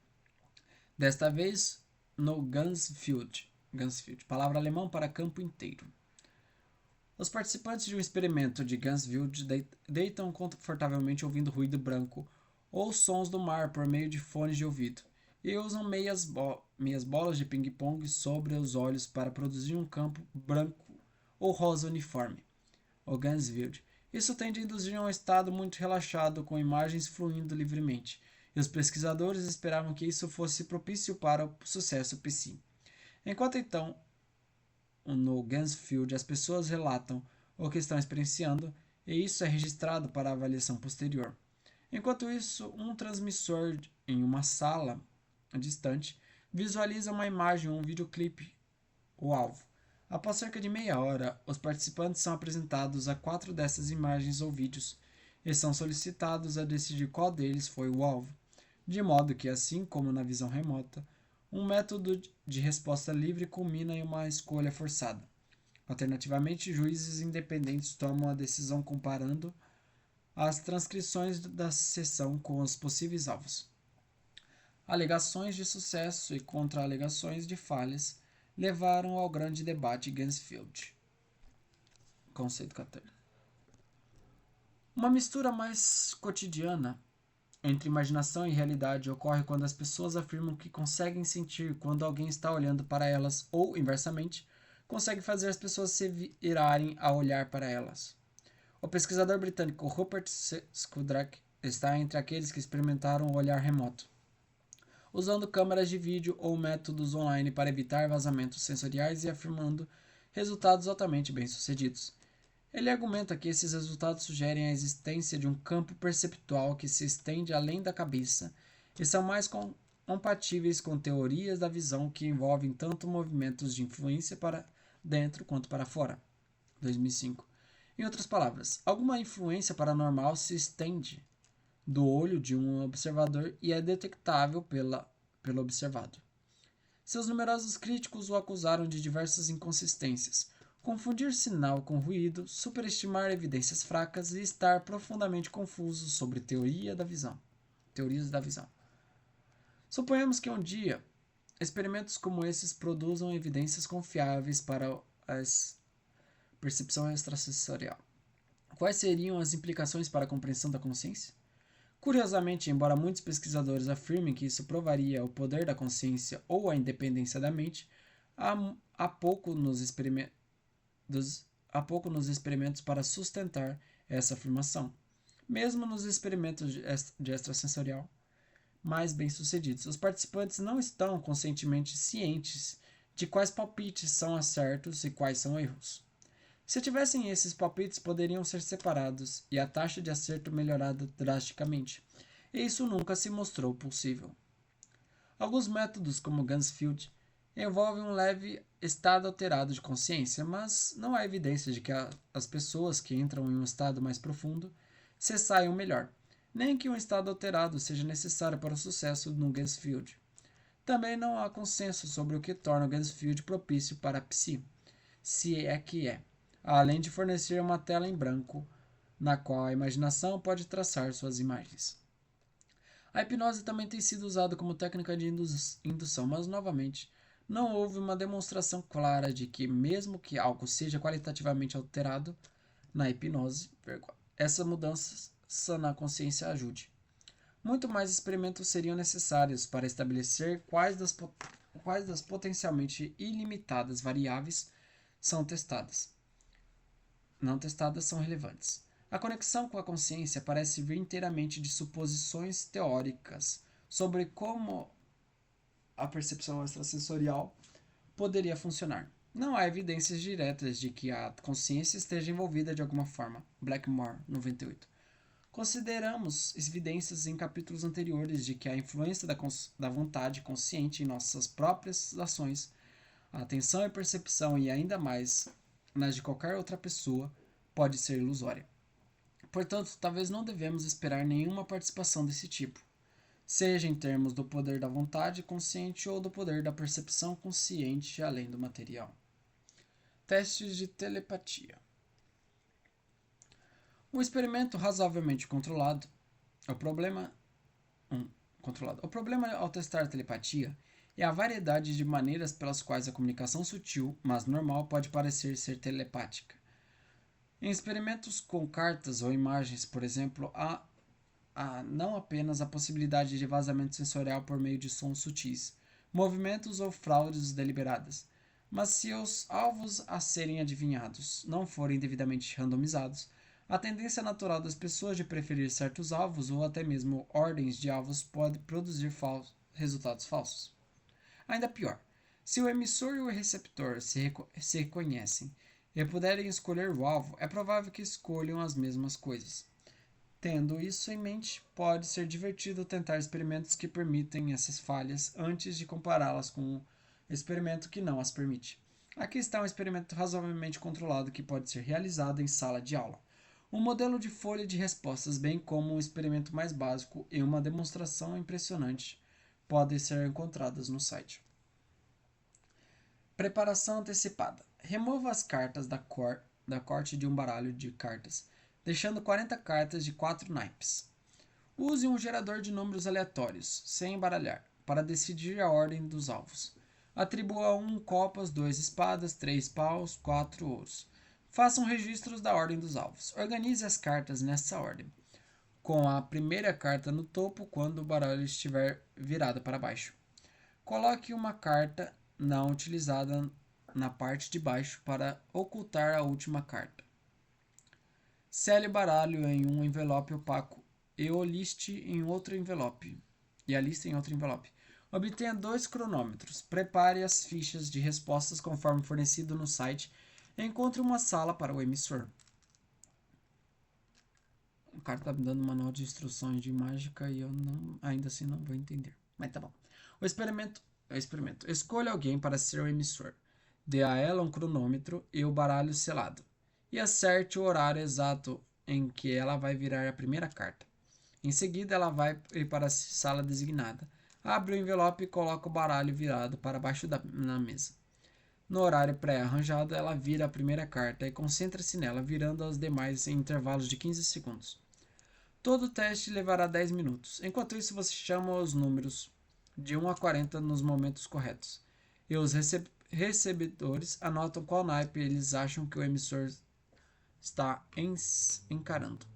Desta vez, no Ganzfeld, palavra alemã para campo inteiro. Os participantes de um experimento de Ganzfeld deitam confortavelmente ouvindo ruído branco ou sons do mar por meio de fones de ouvido e usam meias bolas de ping-pong sobre os olhos para produzir um campo branco ou rosa uniforme. O Ganzfeld. Isso tende a induzir um estado muito relaxado com imagens fluindo livremente, e os pesquisadores esperavam que isso fosse propício para o sucesso Psi. Enquanto então, no Ganzfeld, as pessoas relatam o que estão experienciando, e isso é registrado para avaliação posterior. Enquanto isso, um transmissor em uma sala distante visualiza uma imagem ou um videoclipe, o alvo. Após cerca de meia hora, os participantes são apresentados a 4 dessas imagens ou vídeos e são solicitados a decidir qual deles foi o alvo, de modo que, assim como na visão remota, um método de resposta livre culmina em uma escolha forçada. Alternativamente, juízes independentes tomam a decisão comparando as transcrições da sessão com os possíveis alvos. Alegações de sucesso e contra-alegações de falhas levaram ao grande debate Ganzfeld. Conceito 14. Uma mistura mais cotidiana entre imaginação e realidade ocorre quando as pessoas afirmam que conseguem sentir quando alguém está olhando para elas ou, inversamente, conseguem fazer as pessoas se virarem a olhar para elas. O pesquisador britânico Rupert Sheldrake está entre aqueles que experimentaram o olhar remoto, usando câmeras de vídeo ou métodos online para evitar vazamentos sensoriais e afirmando resultados altamente bem-sucedidos. Ele argumenta que esses resultados sugerem a existência de um campo perceptual que se estende além da cabeça e são mais compatíveis com teorias da visão que envolvem tanto movimentos de influência para dentro quanto para fora. 2005. Em outras palavras, alguma influência paranormal se estende do olho de um observador e é detectável pelo observado. Seus numerosos críticos o acusaram de diversas inconsistências, confundir sinal com ruído, superestimar evidências fracas e estar profundamente confuso sobre teorias da visão. Suponhamos que um dia experimentos como esses produzam evidências confiáveis para a percepção extrasensorial. Quais seriam as implicações para a compreensão da consciência? Curiosamente, embora muitos pesquisadores afirmem que isso provaria o poder da consciência ou a independência da mente, há pouco nos experimentos para sustentar essa afirmação. Mesmo nos experimentos de extrasensorial mais bem-sucedidos, os participantes não estão conscientemente cientes de quais palpites são acertos e quais são erros. Se tivessem esses palpites, poderiam ser separados e a taxa de acerto melhorada drasticamente. E isso nunca se mostrou possível. Alguns métodos, como Gansfield, envolvem um leve estado alterado de consciência, mas não há evidência de que as pessoas que entram em um estado mais profundo se saiam melhor, nem que um estado alterado seja necessário para o sucesso no Gansfield. Também não há consenso sobre o que torna o Gansfield propício para a psi, se é que é, além de fornecer uma tela em branco na qual a imaginação pode traçar suas imagens. A hipnose também tem sido usada como técnica de indução, mas, novamente, não houve uma demonstração clara de que, mesmo que algo seja qualitativamente alterado na hipnose, essa mudança na consciência ajude. Muito mais experimentos seriam necessários para estabelecer quais das potencialmente ilimitadas variáveis são testadas. Não testadas são relevantes. A conexão com a consciência parece vir inteiramente de suposições teóricas sobre como a percepção extrasensorial poderia funcionar. Não há evidências diretas de que a consciência esteja envolvida de alguma forma. Blackmore, 98. Consideramos evidências em capítulos anteriores de que a influência da vontade consciente em nossas próprias ações, a atenção e percepção e ainda mais nas de qualquer outra pessoa, pode ser ilusória. Portanto, talvez não devemos esperar nenhuma participação desse tipo, seja em termos do poder da vontade consciente ou do poder da percepção consciente além do material. Testes de telepatia. Um experimento razoavelmente controlado. O problema ao testar a telepatia é a variedade de maneiras pelas quais a comunicação sutil, mas normal, pode parecer ser telepática. Em experimentos com cartas ou imagens, por exemplo, há não apenas a possibilidade de vazamento sensorial por meio de sons sutis, movimentos ou fraudes deliberadas, mas se os alvos a serem adivinhados não forem devidamente randomizados, a tendência natural das pessoas de preferir certos alvos ou até mesmo ordens de alvos pode produzir resultados falsos. Ainda pior, se o emissor e o receptor se reconhecem e puderem escolher o alvo, é provável que escolham as mesmas coisas. Tendo isso em mente, pode ser divertido tentar experimentos que permitem essas falhas antes de compará-las com um experimento que não as permite. Aqui está um experimento razoavelmente controlado que pode ser realizado em sala de aula. Um modelo de folha de respostas, bem como um experimento mais básico e uma demonstração impressionante, podem ser encontradas no site. Preparação antecipada. Remova as cartas da corte de um baralho de cartas, deixando 40 cartas de 4 naipes. Use um gerador de números aleatórios, sem embaralhar, para decidir a ordem dos alvos. Atribua 1 copas, 2 espadas, 3 paus, 4 ouros. Façam registros da ordem dos alvos. Organize as cartas nessa ordem, com a primeira carta no topo quando o baralho estiver virado para baixo. Coloque uma carta não utilizada na parte de baixo para ocultar a última carta. Sele o baralho em um envelope opaco e o liste em outro envelope. Obtenha 2 cronômetros. Prepare as fichas de respostas conforme fornecido no site e encontre uma sala para o emissor. O cara está me dando um manual de instruções de mágica e eu ainda assim não vou entender. Mas tá bom. O experimento. Escolha alguém para ser o emissor. Dê a ela um cronômetro e o baralho selado. E acerte o horário exato em que ela vai virar a primeira carta. Em seguida, ela vai ir para a sala designada. Abre o envelope e coloca o baralho virado para baixo na mesa. No horário pré-arranjado, ela vira a primeira carta e concentra-se nela, virando as demais em intervalos de 15 segundos. Todo o teste levará 10 minutos. Enquanto isso, você chama os números de 1 a 40 nos momentos corretos. E os recebedores anotam qual naipe eles acham que o emissor está encarando.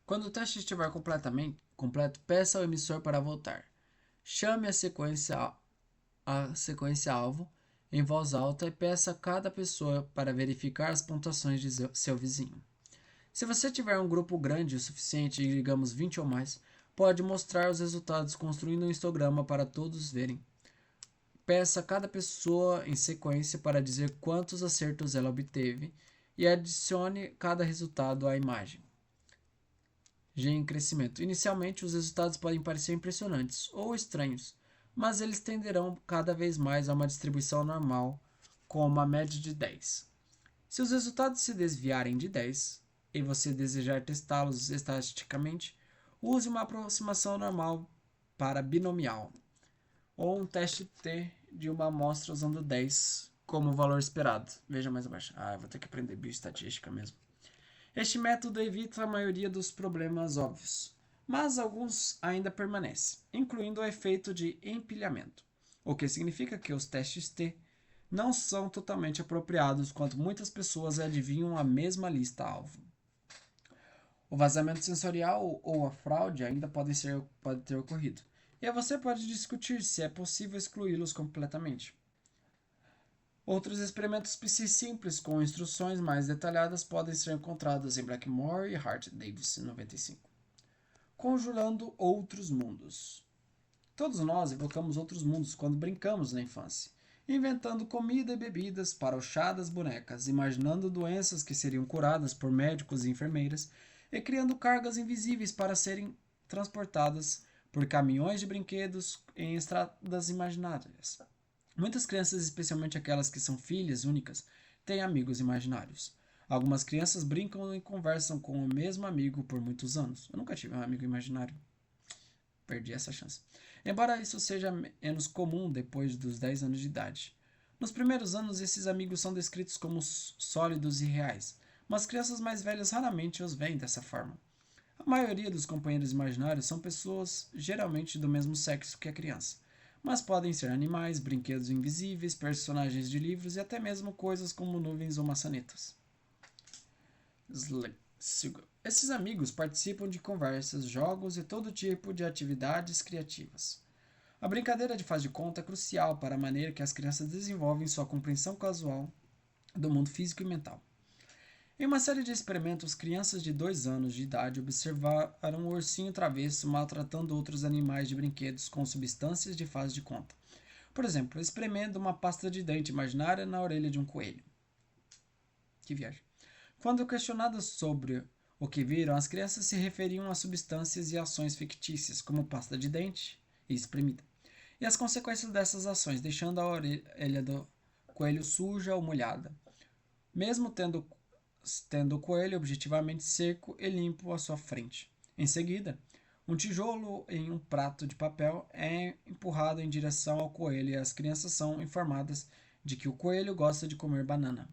Quando o teste estiver completo, peça ao emissor para voltar. Chame a sequência alvo em voz alta e peça a cada pessoa para verificar as pontuações de seu vizinho. Se você tiver um grupo grande o suficiente, digamos 20 ou mais, pode mostrar os resultados construindo um histograma para todos verem. Peça cada pessoa em sequência para dizer quantos acertos ela obteve e adicione cada resultado à imagem. G em crescimento. Inicialmente, os resultados podem parecer impressionantes ou estranhos, mas eles tenderão cada vez mais a uma distribuição normal, com uma média de 10. Se os resultados se desviarem de 10 e você desejar testá-los estatisticamente, use uma aproximação normal para binomial, ou um teste T de uma amostra usando 10 como valor esperado. Veja mais abaixo. Eu vou ter que aprender bioestatística mesmo. Este método evita a maioria dos problemas óbvios, mas alguns ainda permanecem, incluindo o efeito de empilhamento, o que significa que os testes T não são totalmente apropriados quando muitas pessoas adivinham a mesma lista-alvo. O vazamento sensorial ou a fraude ainda pode ter ocorrido, e você pode discutir se é possível excluí-los completamente. Outros experimentos simples com instruções mais detalhadas podem ser encontrados em Blackmore e Hart Davis, 95. Conjurando outros mundos. Todos nós evocamos outros mundos quando brincamos na infância, inventando comida e bebidas para o chá das bonecas, imaginando doenças que seriam curadas por médicos e enfermeiras e criando cargas invisíveis para serem transportadas por caminhões de brinquedos em estradas imaginárias. Muitas crianças, especialmente aquelas que são filhas únicas, têm amigos imaginários. Algumas crianças brincam e conversam com o mesmo amigo por muitos anos. Eu nunca tive um amigo imaginário. Perdi essa chance. Embora isso seja menos comum depois dos 10 anos de idade. Nos primeiros anos, esses amigos são descritos como sólidos e reais, mas crianças mais velhas raramente os veem dessa forma. A maioria dos companheiros imaginários são pessoas geralmente do mesmo sexo que a criança, mas podem ser animais, brinquedos invisíveis, personagens de livros e até mesmo coisas como nuvens ou maçanetas. Esses amigos participam de conversas, jogos e todo tipo de atividades criativas. A brincadeira de faz de conta é crucial para a maneira que as crianças desenvolvem sua compreensão casual do mundo físico e mental. Em uma série de experimentos, crianças de 2 anos de idade observaram um ursinho travesso maltratando outros animais de brinquedos com substâncias de faz de conta. Por exemplo, espremendo uma pasta de dente imaginária na orelha de um coelho. Que viagem. Quando questionadas sobre o que viram, as crianças se referiam a substâncias e ações fictícias, como pasta de dente e espremida, e as consequências dessas ações, deixando a orelha do coelho suja ou molhada, mesmo tendo o coelho objetivamente seco e limpo à sua frente. Em seguida, um tijolo em um prato de papel é empurrado em direção ao coelho e as crianças são informadas de que o coelho gosta de comer banana.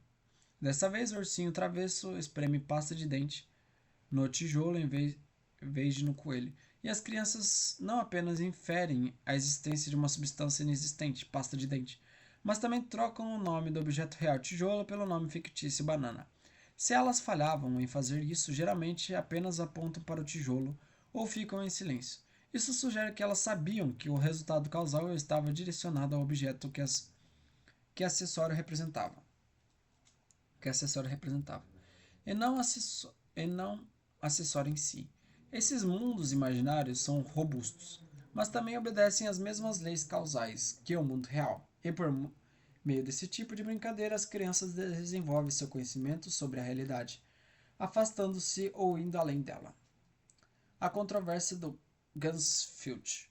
Dessa vez, o ursinho travesso espreme pasta de dente no tijolo em vez de no coelho. E as crianças não apenas inferem a existência de uma substância inexistente, pasta de dente, mas também trocam o nome do objeto real tijolo pelo nome fictício banana. Se elas falhavam em fazer isso, geralmente apenas apontam para o tijolo ou ficam em silêncio. Isso sugere que elas sabiam que o resultado causal estava direcionado ao objeto que acessório representava. E não acessório em si. Esses mundos imaginários são robustos, mas também obedecem às mesmas leis causais que o mundo real. E por meio desse tipo de brincadeira, as crianças desenvolvem seu conhecimento sobre a realidade, afastando-se ou indo além dela. A controvérsia do Gunsfield.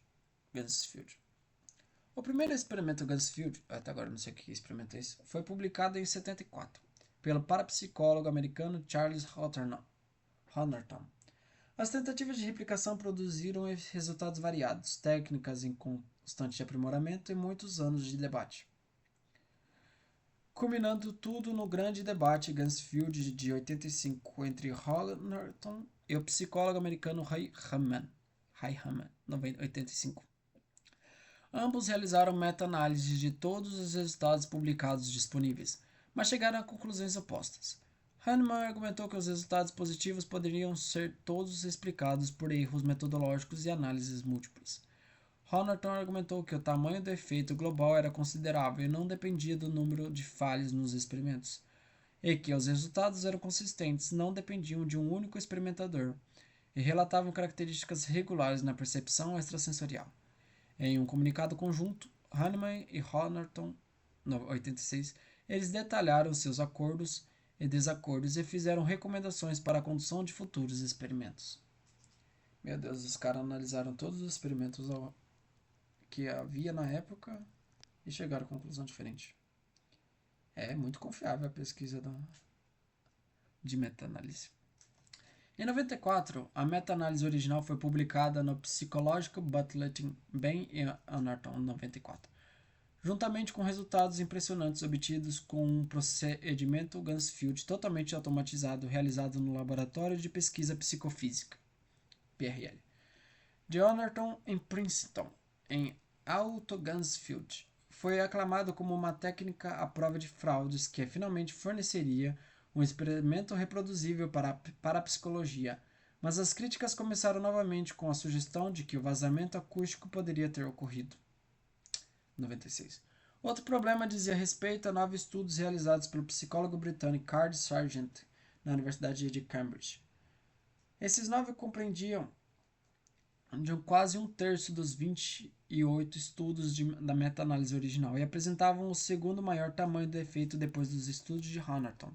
O primeiro experimento Gunsfield, até agora não sei o que experimento é esse, foi publicado em 74, pelo parapsicólogo americano Charles Honerton. As tentativas de replicação produziram resultados variados, técnicas em constante aprimoramento e muitos anos de debate. Culminando tudo no grande debate Gunsfield de 85 entre Honerton e o psicólogo americano Ray Hamman, 85. Ambos realizaram meta-análises de todos os resultados publicados disponíveis, mas chegaram a conclusões opostas. Hahnemann argumentou que os resultados positivos poderiam ser todos explicados por erros metodológicos e análises múltiplas. Honerton argumentou que o tamanho do efeito global era considerável e não dependia do número de falhas nos experimentos. e que os resultados eram consistentes, não dependiam de um único experimentador, e relatavam características regulares na percepção extrasensorial. Em um comunicado conjunto, Hahnemann e Honorton, 86, eles detalharam seus acordos e desacordos e fizeram recomendações para a condução de futuros experimentos. Meu Deus, os caras analisaram todos os experimentos que havia na época e chegaram a conclusão diferente. É muito confiável a pesquisa de meta-análise. Em 94, a meta-análise original foi publicada no Psychological Bulletin Bain e Honorton, 94, juntamente com resultados impressionantes obtidos com um procedimento Gansfield totalmente automatizado realizado no Laboratório de Pesquisa Psicofísica, PRL, de Honorton em Princeton, em Otto Gansfield. Foi aclamado como uma técnica à prova de fraudes que finalmente forneceria um experimento reproduzível para a psicologia, mas as críticas começaram novamente com a sugestão de que o vazamento acústico poderia ter ocorrido. 96. Outro problema dizia respeito a 9 estudos realizados pelo psicólogo britânico Card Sargent na Universidade de Cambridge. Esses 9 compreendiam de quase um terço dos 28 estudos da meta-análise original e apresentavam o segundo maior tamanho do efeito depois dos estudos de Honorton.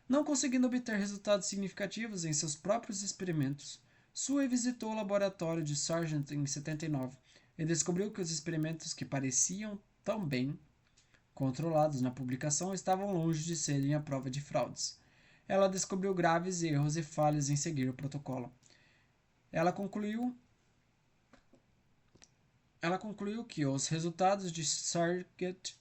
Não conseguindo obter resultados significativos em seus próprios experimentos, Sue visitou o laboratório de Sargent em 79 e descobriu que os experimentos que pareciam tão bem controlados na publicação estavam longe de serem a prova de fraudes. Ela descobriu graves erros e falhas em seguir o protocolo. Ela concluiu que os resultados de Sargent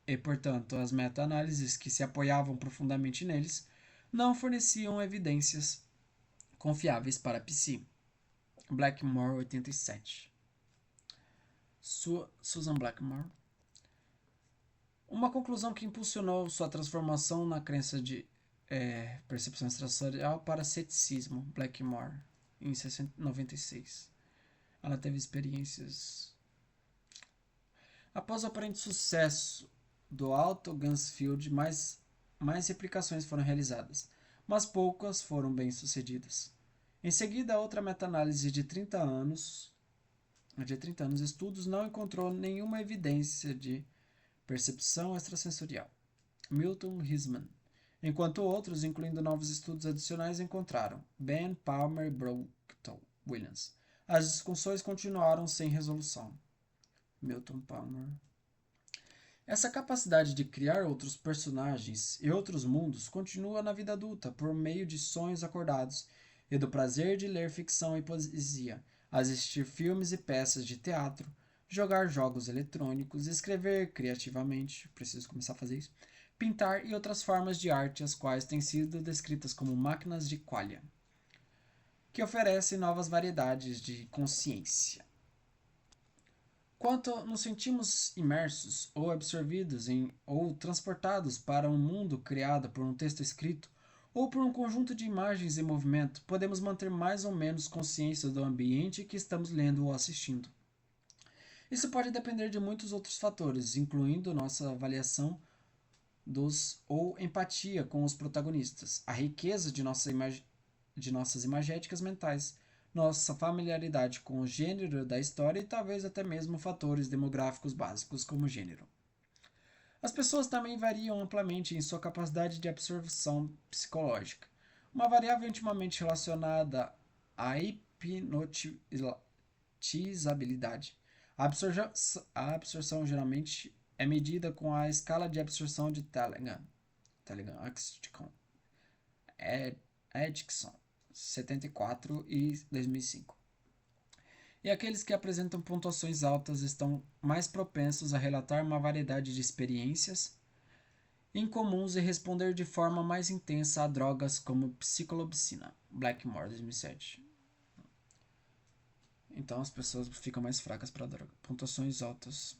e, portanto, as meta-análises que se apoiavam profundamente neles, não forneciam evidências confiáveis para a psi. Blackmore, 87. Susan Blackmore. Uma conclusão que impulsionou sua transformação na crença de percepção extrasensorial para ceticismo. Blackmore, em 96. Ela teve experiências. Após o aparente sucesso do Otto Gansfield, mais replicações foram realizadas, mas poucas foram bem sucedidas. Em seguida, outra meta-análise de 30 anos, estudos não encontrou nenhuma evidência de percepção extrasensorial. Milton Hisman, enquanto outros, incluindo novos estudos adicionais, encontraram. Ben, Palmer e Broughton Williams. As discussões continuaram sem resolução. Milton Palmer. Essa capacidade de criar outros personagens e outros mundos continua na vida adulta por meio de sonhos acordados e do prazer de ler ficção e poesia, assistir filmes e peças de teatro, jogar jogos eletrônicos, escrever criativamente, preciso começar a fazer isso, pintar e outras formas de arte as quais têm sido descritas como máquinas de qualia, que oferecem novas variedades de consciência. Quanto nos sentimos imersos ou absorvidos ou transportados para um mundo criado por um texto escrito ou por um conjunto de imagens em movimento, podemos manter mais ou menos consciência do ambiente que estamos lendo ou assistindo. Isso pode depender de muitos outros fatores, incluindo nossa avaliação ou empatia com os protagonistas, a riqueza de nossas imagéticas mentais, nossa familiaridade com o gênero da história e talvez até mesmo fatores demográficos básicos como gênero. As pessoas também variam amplamente em sua capacidade de absorção psicológica, uma variável intimamente relacionada à hipnotizabilidade. A absorção geralmente é medida com a escala de absorção de Edkson, 74 e 2005. E aqueles que apresentam pontuações altas estão mais propensos a relatar uma variedade de experiências incomuns e responder de forma mais intensa a drogas como psilocibina. Blackmore, 2007. Então as pessoas ficam mais fracas para droga. Pontuações altas.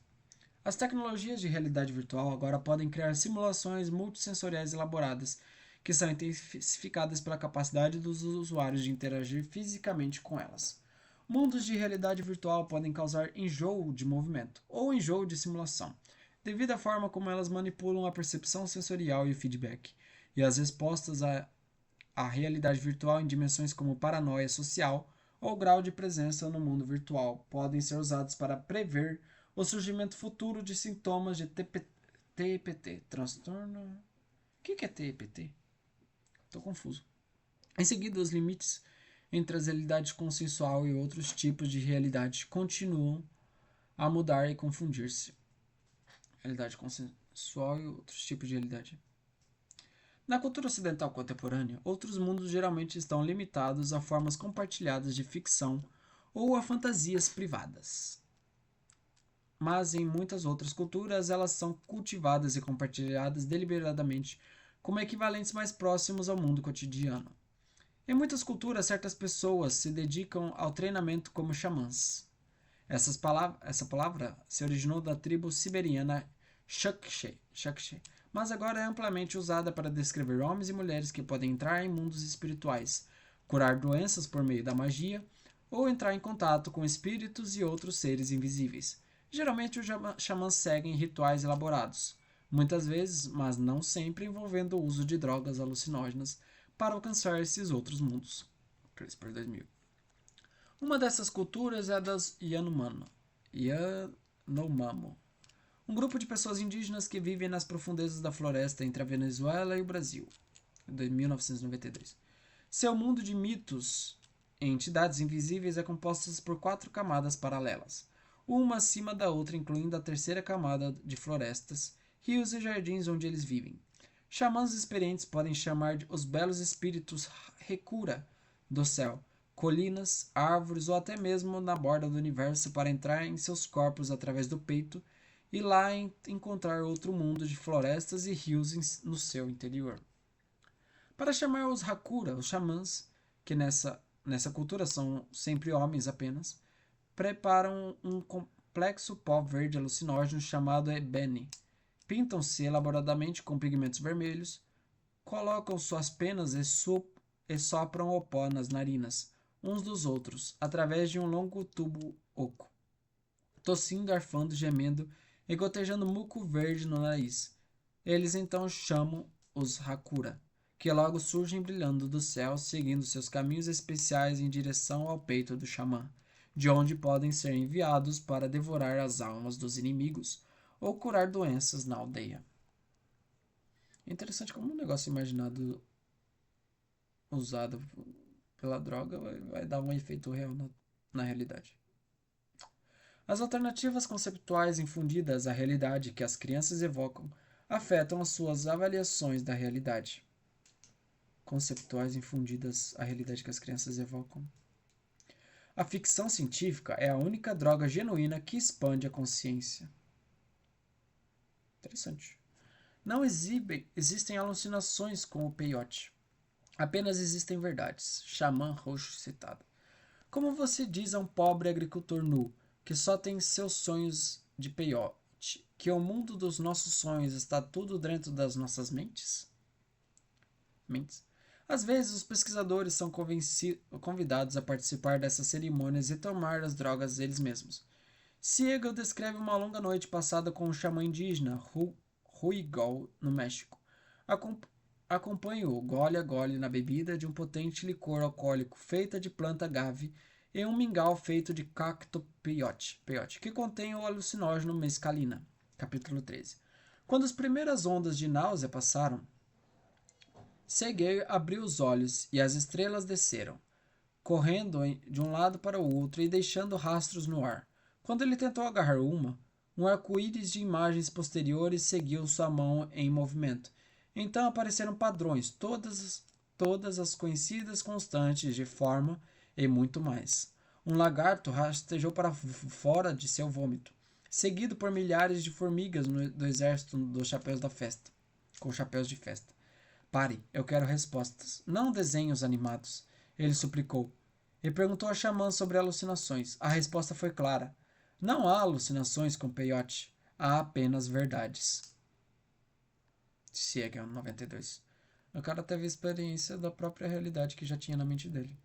As tecnologias de realidade virtual agora podem criar simulações multissensoriais elaboradas que são intensificadas pela capacidade dos usuários de interagir fisicamente com elas. Mundos de realidade virtual podem causar enjoo de movimento ou enjoo de simulação, devido à forma como elas manipulam a percepção sensorial e o feedback, e as respostas à realidade virtual em dimensões como paranoia social ou grau de presença no mundo virtual podem ser usados para prever o surgimento futuro de sintomas de TPT, transtorno. O que é TPT? Estou confuso. Em seguida, os limites entre as realidades consensual e outros tipos de realidade continuam a mudar e confundir-se. Realidade consensual e outros tipos de realidade. Na cultura ocidental contemporânea, outros mundos geralmente estão limitados a formas compartilhadas de ficção ou a fantasias privadas. Mas em muitas outras culturas, elas são cultivadas e compartilhadas deliberadamente como equivalentes mais próximos ao mundo cotidiano. Em muitas culturas, certas pessoas se dedicam ao treinamento como xamãs. Essa palavra se originou da tribo siberiana Chukchi, mas agora é amplamente usada para descrever homens e mulheres que podem entrar em mundos espirituais, curar doenças por meio da magia ou entrar em contato com espíritos e outros seres invisíveis. Geralmente, os xamãs seguem rituais elaborados, muitas vezes, mas não sempre, envolvendo o uso de drogas alucinógenas para alcançar esses outros mundos. CRISPR 2000. Uma dessas culturas é a das Yanomamo, um grupo de pessoas indígenas que vivem nas profundezas da floresta entre a Venezuela e o Brasil, de 1992. Seu mundo de mitos e entidades invisíveis é composto por 4 camadas paralelas, uma acima da outra, incluindo a terceira camada de florestas, rios e jardins onde eles vivem. Xamãs experientes podem chamar os belos espíritos Recura do céu, colinas, árvores ou até mesmo na borda do universo para entrar em seus corpos através do peito e lá encontrar outro mundo de florestas e rios no seu interior. Para chamar os Hakura, os xamãs, que nessa cultura são sempre homens apenas, preparam um complexo pó verde alucinógeno chamado ebene. Pintam-se elaboradamente com pigmentos vermelhos, colocam suas penas e sopram o pó nas narinas, uns dos outros, através de um longo tubo oco, tossindo, arfando, gemendo e gotejando muco verde no nariz. Eles então chamam os Hakura, que logo surgem brilhando do céu, seguindo seus caminhos especiais em direção ao peito do xamã, de onde podem ser enviados para devorar as almas dos inimigos ou curar doenças na aldeia. É interessante como um negócio imaginado usado pela droga vai dar um efeito real na realidade. As alternativas conceptuais infundidas à realidade que as crianças evocam afetam as suas avaliações da realidade. Conceptuais infundidas à realidade que as crianças evocam. A ficção científica é a única droga genuína que expande a consciência. Interessante. Não existem alucinações com o peiote. Apenas existem verdades. Xamã roxo citado. Como você diz a um pobre agricultor nu, que só tem seus sonhos de peiote, que o mundo dos nossos sonhos está tudo dentro das nossas mentes? Às vezes, os pesquisadores são convidados a participar dessas cerimônias e tomar as drogas eles mesmos. Siegel descreve uma longa noite passada com um xamã indígena, Huigol, no México. Acompanhe-o gole a gole na bebida de um potente licor alcoólico feita de planta agave e um mingau feito de cacto peyote, que contém o alucinógeno mescalina. Capítulo 13. Quando as primeiras ondas de náusea passaram, Seguir abriu os olhos e as estrelas desceram, correndo de um lado para o outro e deixando rastros no ar. Quando ele tentou agarrar um arco-íris de imagens posteriores seguiu sua mão em movimento. Então apareceram padrões, todas as conhecidas constantes de forma e muito mais. Um lagarto rastejou para fora de seu vômito, seguido por milhares de formigas do exército dos chapéus da festa, com chapéus de festa. Pare, eu quero respostas, não desenhos animados, ele suplicou. E perguntou a xamã sobre alucinações. A resposta foi clara. Não há alucinações com peiote, há apenas verdades. Siegel, 92. O cara teve experiência da própria realidade que já tinha na mente dele.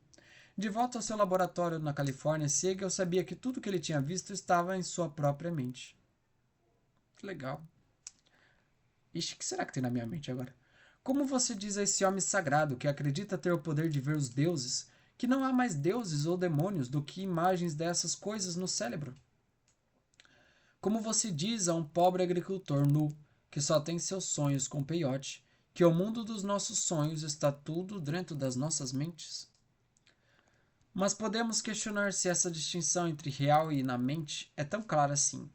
De volta ao seu laboratório na Califórnia, Siegel sabia que tudo que ele tinha visto estava em sua própria mente. Que legal. Ixi, o que será que tem na minha mente agora? Como você diz a esse homem sagrado que acredita ter o poder de ver os deuses, que não há mais deuses ou demônios do que imagens dessas coisas no cérebro? Como você diz a um pobre agricultor nu, que só tem seus sonhos com peiote, que o mundo dos nossos sonhos está tudo dentro das nossas mentes? Mas podemos questionar se essa distinção entre real e na mente é tão clara assim.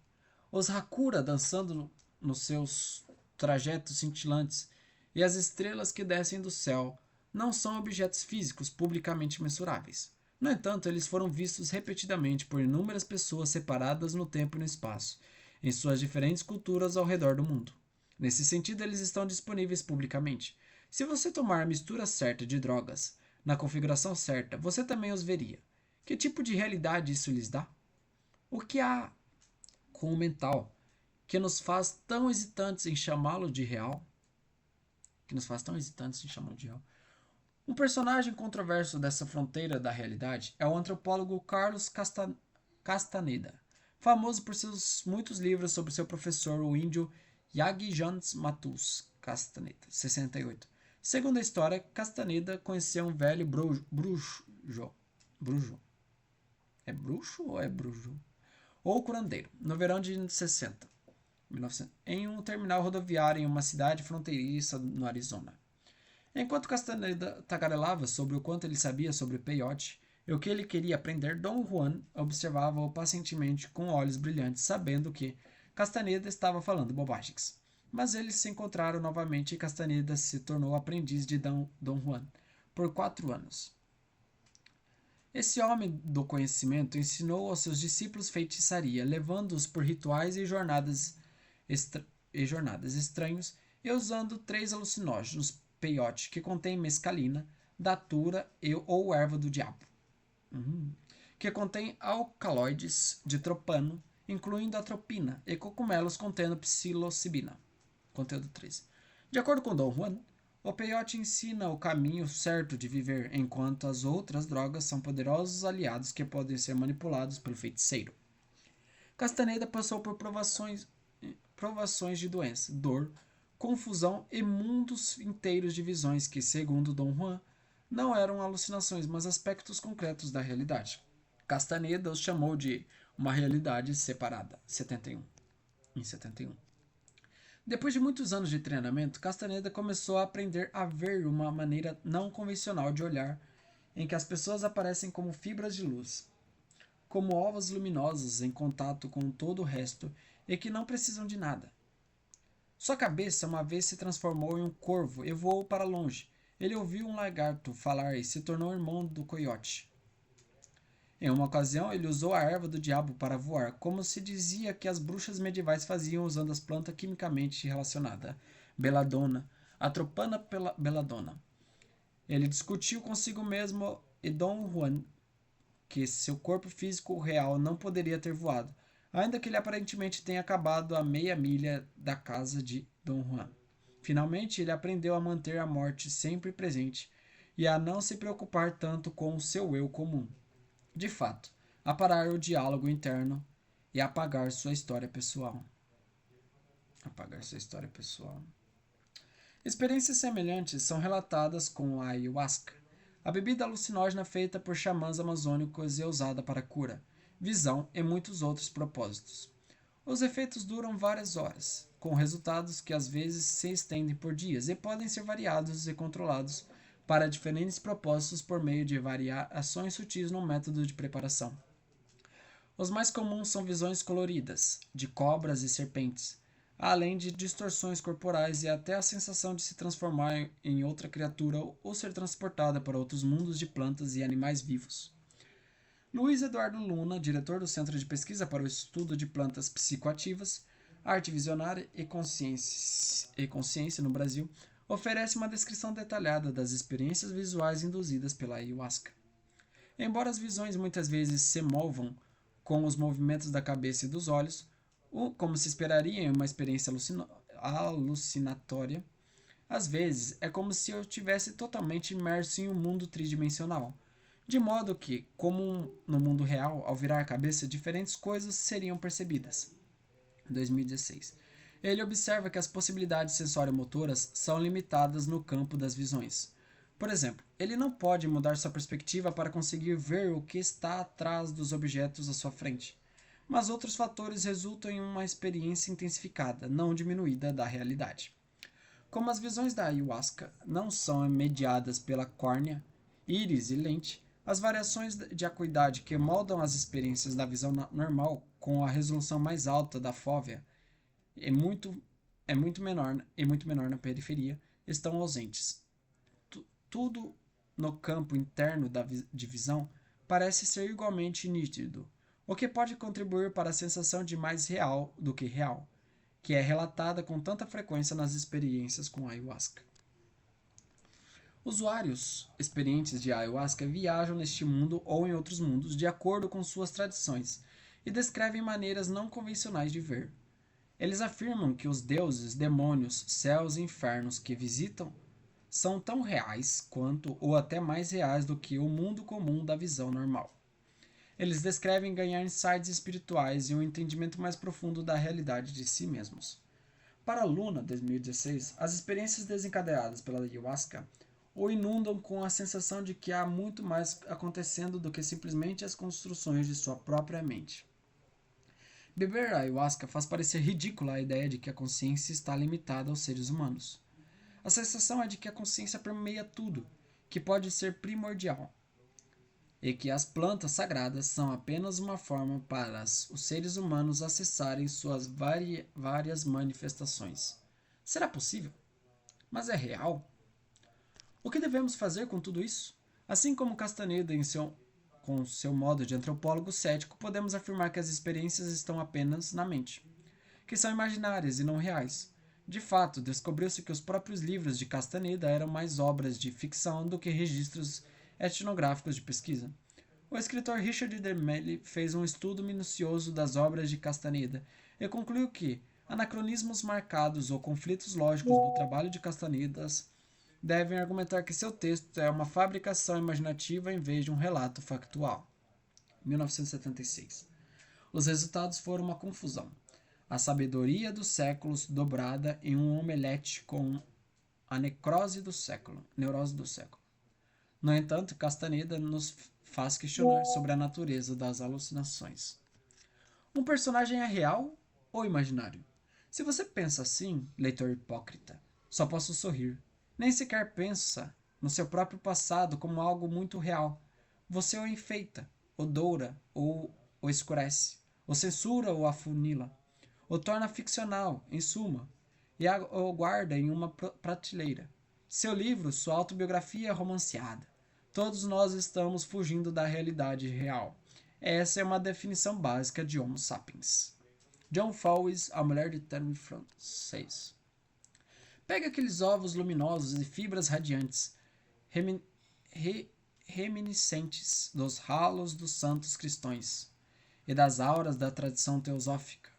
Os Hakura dançando nos seus trajetos cintilantes e as estrelas que descem do céu não são objetos físicos publicamente mensuráveis. No entanto, eles foram vistos repetidamente por inúmeras pessoas separadas no tempo e no espaço, em suas diferentes culturas ao redor do mundo. Nesse sentido, eles estão disponíveis publicamente. Se você tomar a mistura certa de drogas, na configuração certa, você também os veria. Que tipo de realidade isso lhes dá? O que há com o mental que nos faz tão hesitantes em chamá-lo de real? Que nos faz tão hesitantes em chamá-lo de real? Um personagem controverso dessa fronteira da realidade é o antropólogo Carlos Castaneda, famoso por seus muitos livros sobre seu professor, o índio Yaghi-Jans Matus Castaneda, 68. Segundo a história, Castaneda conheceu um velho bruxo. Bruxo? É bruxo ou é bruxo? Ou curandeiro, no verão de 60, 1900, em um terminal rodoviário em uma cidade fronteiriça no Arizona. Enquanto Castaneda tagarelava sobre o quanto ele sabia sobre o peiote e o que ele queria aprender, Dom Juan observava-o pacientemente com olhos brilhantes, sabendo que Castaneda estava falando bobagens. Mas eles se encontraram novamente e Castaneda se tornou aprendiz de Dom Juan por 4 anos. Esse homem do conhecimento ensinou aos seus discípulos feitiçaria, levando-os por rituais e jornadas estranhos e usando 3 alucinógenos: peiote, que contém mescalina, datura ou erva do diabo, que contém alcaloides de tropano, incluindo atropina, e cogumelos contendo psilocibina, conteúdo 13. De acordo com Dom Juan, o peiote ensina o caminho certo de viver, enquanto as outras drogas são poderosos aliados que podem ser manipulados pelo feiticeiro. Castaneda passou por provações de doença, dor, confusão e mundos inteiros de visões que, segundo Dom Juan, não eram alucinações, mas aspectos concretos da realidade. Castaneda os chamou de uma realidade separada, 71, em 71. Depois de muitos anos de treinamento, Castaneda começou a aprender a ver uma maneira não convencional de olhar, em que as pessoas aparecem como fibras de luz, como ovos luminosos em contato com todo o resto e que não precisam de nada. Sua cabeça uma vez se transformou em um corvo e voou para longe. Ele ouviu um lagarto falar e se tornou irmão do coiote. Em uma ocasião, ele usou a erva do diabo para voar, como se dizia que as bruxas medievais faziam usando as plantas quimicamente relacionadas. Belladonna, Atropana belladonna. Ele discutiu consigo mesmo e Dom Juan que seu corpo físico real não poderia ter voado, ainda que ele aparentemente tenha acabado a meia milha da casa de Dom Juan. Finalmente, ele aprendeu a manter a morte sempre presente e a não se preocupar tanto com o seu eu comum. De fato, a parar o diálogo interno e apagar sua história pessoal. Apagar sua história pessoal. Experiências semelhantes são relatadas com a ayahuasca, a bebida alucinógena feita por xamãs amazônicos e usada para cura, visão e muitos outros propósitos. Os efeitos duram várias horas, com resultados que às vezes se estendem por dias e podem ser variados e controlados para diferentes propósitos por meio de variações sutis no método de preparação. Os mais comuns são visões coloridas, de cobras e serpentes, além de distorções corporais e até a sensação de se transformar em outra criatura ou ser transportada para outros mundos de plantas e animais vivos. Luiz Eduardo Luna, diretor do Centro de Pesquisa para o Estudo de Plantas Psicoativas, Arte Visionária e Consciência no Brasil, oferece uma descrição detalhada das experiências visuais induzidas pela ayahuasca. Embora as visões muitas vezes se movam com os movimentos da cabeça e dos olhos, como se esperaria em uma experiência alucinatória, às vezes é como se eu estivesse totalmente imerso em um mundo tridimensional, de modo que, como no mundo real, ao virar a cabeça, diferentes coisas seriam percebidas. 2016. Ele observa que as possibilidades sensório-motoras são limitadas no campo das visões. Por exemplo, ele não pode mudar sua perspectiva para conseguir ver o que está atrás dos objetos à sua frente, mas outros fatores resultam em uma experiência intensificada, não diminuída, da realidade. Como as visões da ayahuasca não são mediadas pela córnea, íris e lente, as variações de acuidade que moldam as experiências da visão normal com a resolução mais alta da fóvea é muito, muito menor na periferia, estão ausentes. Tudo no campo interno de visão parece ser igualmente nítido, o que pode contribuir para a sensação de mais real do que real, que é relatada com tanta frequência nas experiências com ayahuasca. Usuários experientes de ayahuasca viajam neste mundo ou em outros mundos de acordo com suas tradições e descrevem maneiras não convencionais de ver. Eles afirmam que os deuses, demônios, céus e infernos que visitam são tão reais quanto ou até mais reais do que o mundo comum da visão normal. Eles descrevem ganhar insights espirituais e um entendimento mais profundo da realidade de si mesmos. Para Luna, 2016, as experiências desencadeadas pela ayahuasca o inundam com a sensação de que há muito mais acontecendo do que simplesmente as construções de sua própria mente. Beber ayahuasca faz parecer ridícula a ideia de que a consciência está limitada aos seres humanos. A sensação é de que a consciência permeia tudo, que pode ser primordial, e que as plantas sagradas são apenas uma forma para os seres humanos acessarem suas várias manifestações. Será possível? Mas é real? O que devemos fazer com tudo isso? Assim como Castaneda com seu modo de antropólogo cético, podemos afirmar que as experiências estão apenas na mente, que são imaginárias e não reais. De fato, descobriu-se que os próprios livros de Castaneda eram mais obras de ficção do que registros etnográficos de pesquisa. O escritor Richard Dell'Amelio fez um estudo minucioso das obras de Castaneda e concluiu que anacronismos marcados ou conflitos lógicos no trabalho de Castaneda devem argumentar que seu texto é uma fabricação imaginativa em vez de um relato factual. 1976. Os resultados foram uma confusão. A sabedoria dos séculos dobrada em um omelete com a neurose do século. No entanto, Castaneda nos faz questionar sobre a natureza das alucinações. Um personagem é real ou imaginário? Se você pensa assim, leitor hipócrita, só posso sorrir. Nem sequer pensa no seu próprio passado como algo muito real. Você o enfeita, o doura ou o escurece, o censura ou afunila, o torna ficcional, em suma, e o guarda em uma prateleira. Seu livro, sua autobiografia é romanceada. Todos nós estamos fugindo da realidade real. Essa é uma definição básica de Homo sapiens. John Fowles, A Mulher de Terme Francês. Pega aqueles ovos luminosos e fibras radiantes, reminiscentes dos halos dos santos cristãos e das auras da tradição teosófica.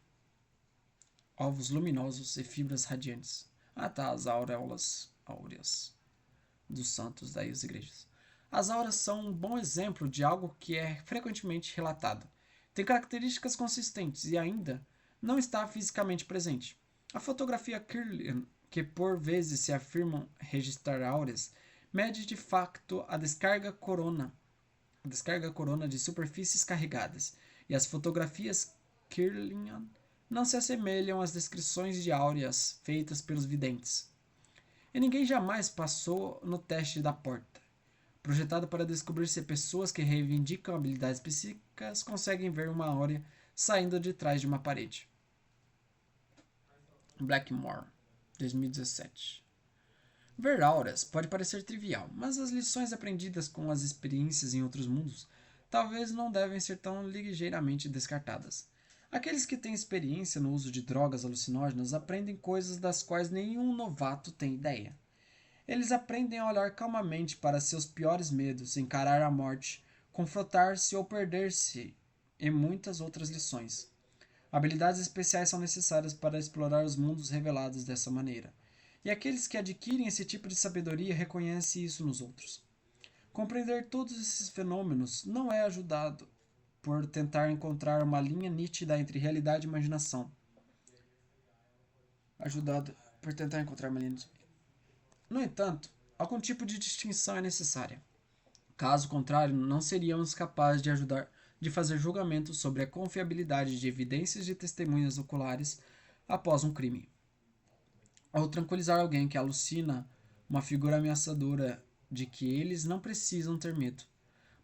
Ovos luminosos e fibras radiantes. As auréolas áureas dos santos das igrejas. As auras são um bom exemplo de algo que é frequentemente relatado. Tem características consistentes e ainda não está fisicamente presente. A fotografia Kirlian, que por vezes se afirmam registrar auras, mede de facto a descarga corona de superfícies carregadas, e as fotografias Kirlian não se assemelham às descrições de áureas feitas pelos videntes. E ninguém jamais passou no teste da porta, projetado para descobrir se pessoas que reivindicam habilidades psíquicas conseguem ver uma áurea saindo de trás de uma parede. Blackmore, 2017. Ver auras pode parecer trivial, mas as lições aprendidas com as experiências em outros mundos talvez não devem ser tão ligeiramente descartadas. Aqueles que têm experiência no uso de drogas alucinógenas aprendem coisas das quais nenhum novato tem ideia. Eles aprendem a olhar calmamente para seus piores medos, encarar a morte, confrontar-se ou perder-se e muitas outras lições. Habilidades especiais são necessárias para explorar os mundos revelados dessa maneira. E aqueles que adquirem esse tipo de sabedoria reconhecem isso nos outros. Compreender todos esses fenômenos não é ajudado por tentar encontrar uma linha nítida entre realidade e imaginação. ajudado por tentar encontrar uma linha de... No entanto, algum tipo de distinção é necessária. Caso contrário, não seríamos capazes de ajudar de fazer julgamentos sobre a confiabilidade de evidências de testemunhas oculares após um crime. Ou tranquilizar alguém que alucina uma figura ameaçadora de que eles não precisam ter medo.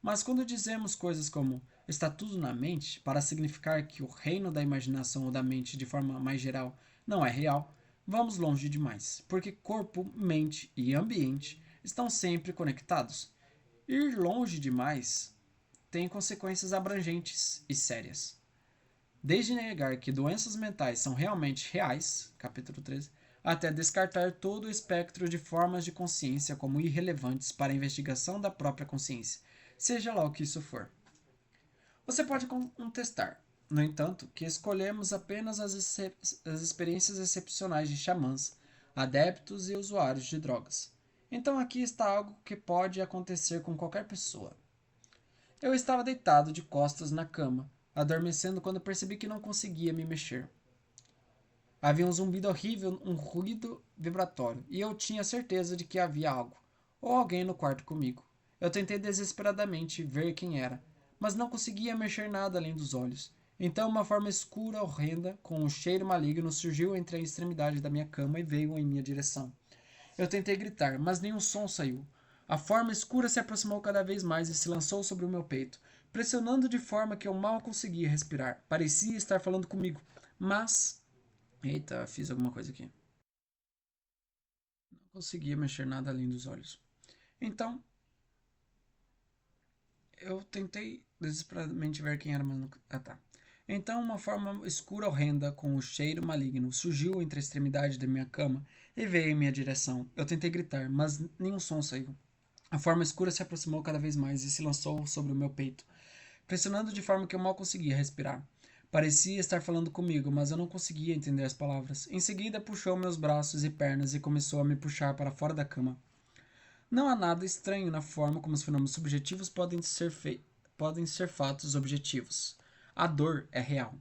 Mas quando dizemos coisas como está tudo na mente, para significar que o reino da imaginação ou da mente, de forma mais geral, não é real, vamos longe demais, porque corpo, mente e ambiente estão sempre conectados. Ir longe demais tem consequências abrangentes e sérias. Desde negar que doenças mentais são realmente reais, capítulo 13, até descartar todo o espectro de formas de consciência como irrelevantes para a investigação da própria consciência, seja lá o que isso for. Você pode contestar, no entanto, que escolhemos apenas as experiências excepcionais de xamãs, adeptos e usuários de drogas. Então aqui está algo que pode acontecer com qualquer pessoa. Eu estava deitado de costas na cama, adormecendo quando percebi que não conseguia me mexer. Havia um zumbido horrível, um ruído vibratório, e eu tinha certeza de que havia algo, ou alguém no quarto comigo. Eu tentei desesperadamente ver quem era, mas não conseguia mexer nada além dos olhos. Então uma forma escura, horrenda, com um cheiro maligno, surgiu entre a extremidade da minha cama e veio em minha direção. Eu tentei gritar, mas nenhum som saiu. A forma escura se aproximou cada vez mais e se lançou sobre o meu peito, pressionando de forma que eu mal conseguia respirar. Parecia estar falando comigo, mas... Eita, fiz alguma coisa aqui. Não conseguia mexer nada além dos olhos. Então, eu tentei desesperadamente ver quem era, mas não... Ah, tá. Então, uma forma escura horrenda, com um cheiro maligno, surgiu entre a extremidade da minha cama e veio em minha direção. Eu tentei gritar, mas nenhum som saiu. A forma escura se aproximou cada vez mais e se lançou sobre o meu peito, pressionando de forma que eu mal conseguia respirar. Parecia estar falando comigo, mas eu não conseguia entender as palavras. Em seguida, puxou meus braços e pernas e começou a me puxar para fora da cama. Não há nada estranho na forma como os fenômenos subjetivos podem ser fatos objetivos. A dor é real.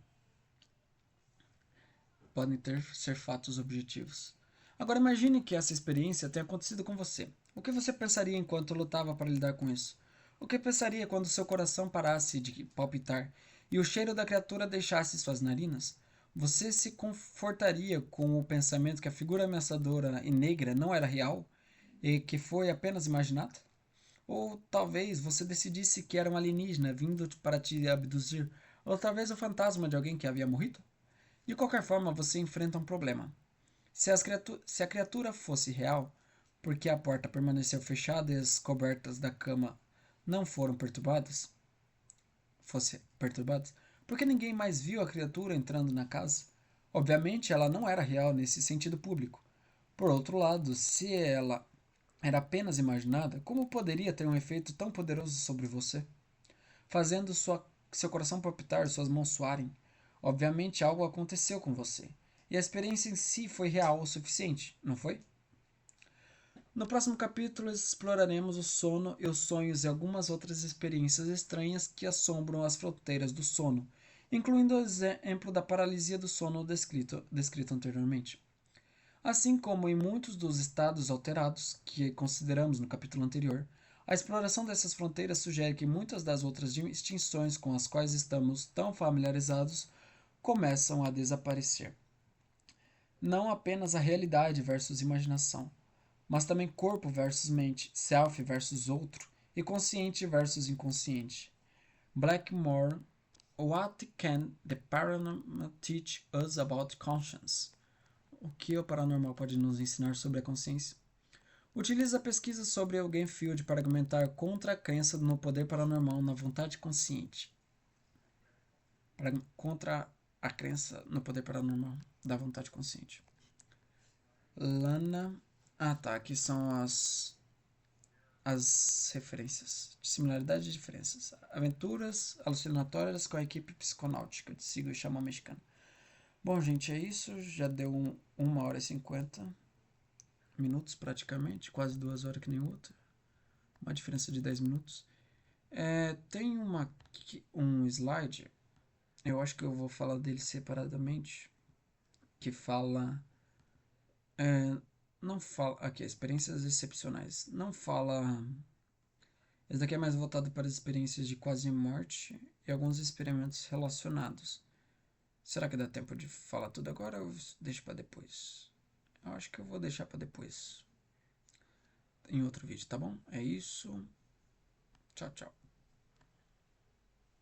Podem ser fatos objetivos. Agora imagine que essa experiência tenha acontecido com você. O que você pensaria enquanto lutava para lidar com isso? O que pensaria quando seu coração parasse de palpitar e o cheiro da criatura deixasse suas narinas? Você se confortaria com o pensamento que a figura ameaçadora e negra não era real e que foi apenas imaginada? Ou talvez você decidisse que era um alienígena vindo para te abduzir, ou talvez o fantasma de alguém que havia morrido? De qualquer forma, você enfrenta um problema. Se a criatura fosse real, por que a porta permaneceu fechada e as cobertas da cama não foram perturbadas? Por que ninguém mais viu a criatura entrando na casa? Obviamente, ela não era real nesse sentido público. Por outro lado, se ela era apenas imaginada, como poderia ter um efeito tão poderoso sobre você? Fazendo seu coração palpitar, suas mãos suarem. Obviamente algo aconteceu com você. E a experiência em si foi real o suficiente, não foi? No próximo capítulo exploraremos o sono e os sonhos e algumas outras experiências estranhas que assombram as fronteiras do sono, incluindo o exemplo da paralisia do sono descrito anteriormente. Assim como em muitos dos estados alterados que consideramos no capítulo anterior, a exploração dessas fronteiras sugere que muitas das outras distinções com as quais estamos tão familiarizados começam a desaparecer. Não apenas a realidade versus imaginação, mas também corpo versus mente, self versus outro e consciente versus inconsciente. Blackmore, What can the paranormal teach us about conscience? O que o paranormal pode nos ensinar sobre a consciência? Utiliza a pesquisa sobre Eugen Field para argumentar contra a crença no poder paranormal na vontade consciente. Contra a crença no poder paranormal da vontade consciente. Lana. Ah, tá. Aqui são as referências. Similaridades e diferenças. Aventuras alucinatórias com a equipe psiconáutica de Sigo e Xamã Mexicano. Bom, gente, é isso. Já deu 1 hora e 50 minutos praticamente. Quase 2 horas que nem outra. Uma diferença de 10 minutos. Tem um slide. Eu acho que eu vou falar dele separadamente. Que fala É, não fala. Aqui, experiências excepcionais. Não fala. Esse daqui é mais voltado para as experiências de quase morte e alguns experimentos relacionados. Será que dá tempo de falar tudo agora ou deixo para depois? Eu acho que eu vou deixar para depois. Em outro vídeo, tá bom? É isso. Tchau, tchau.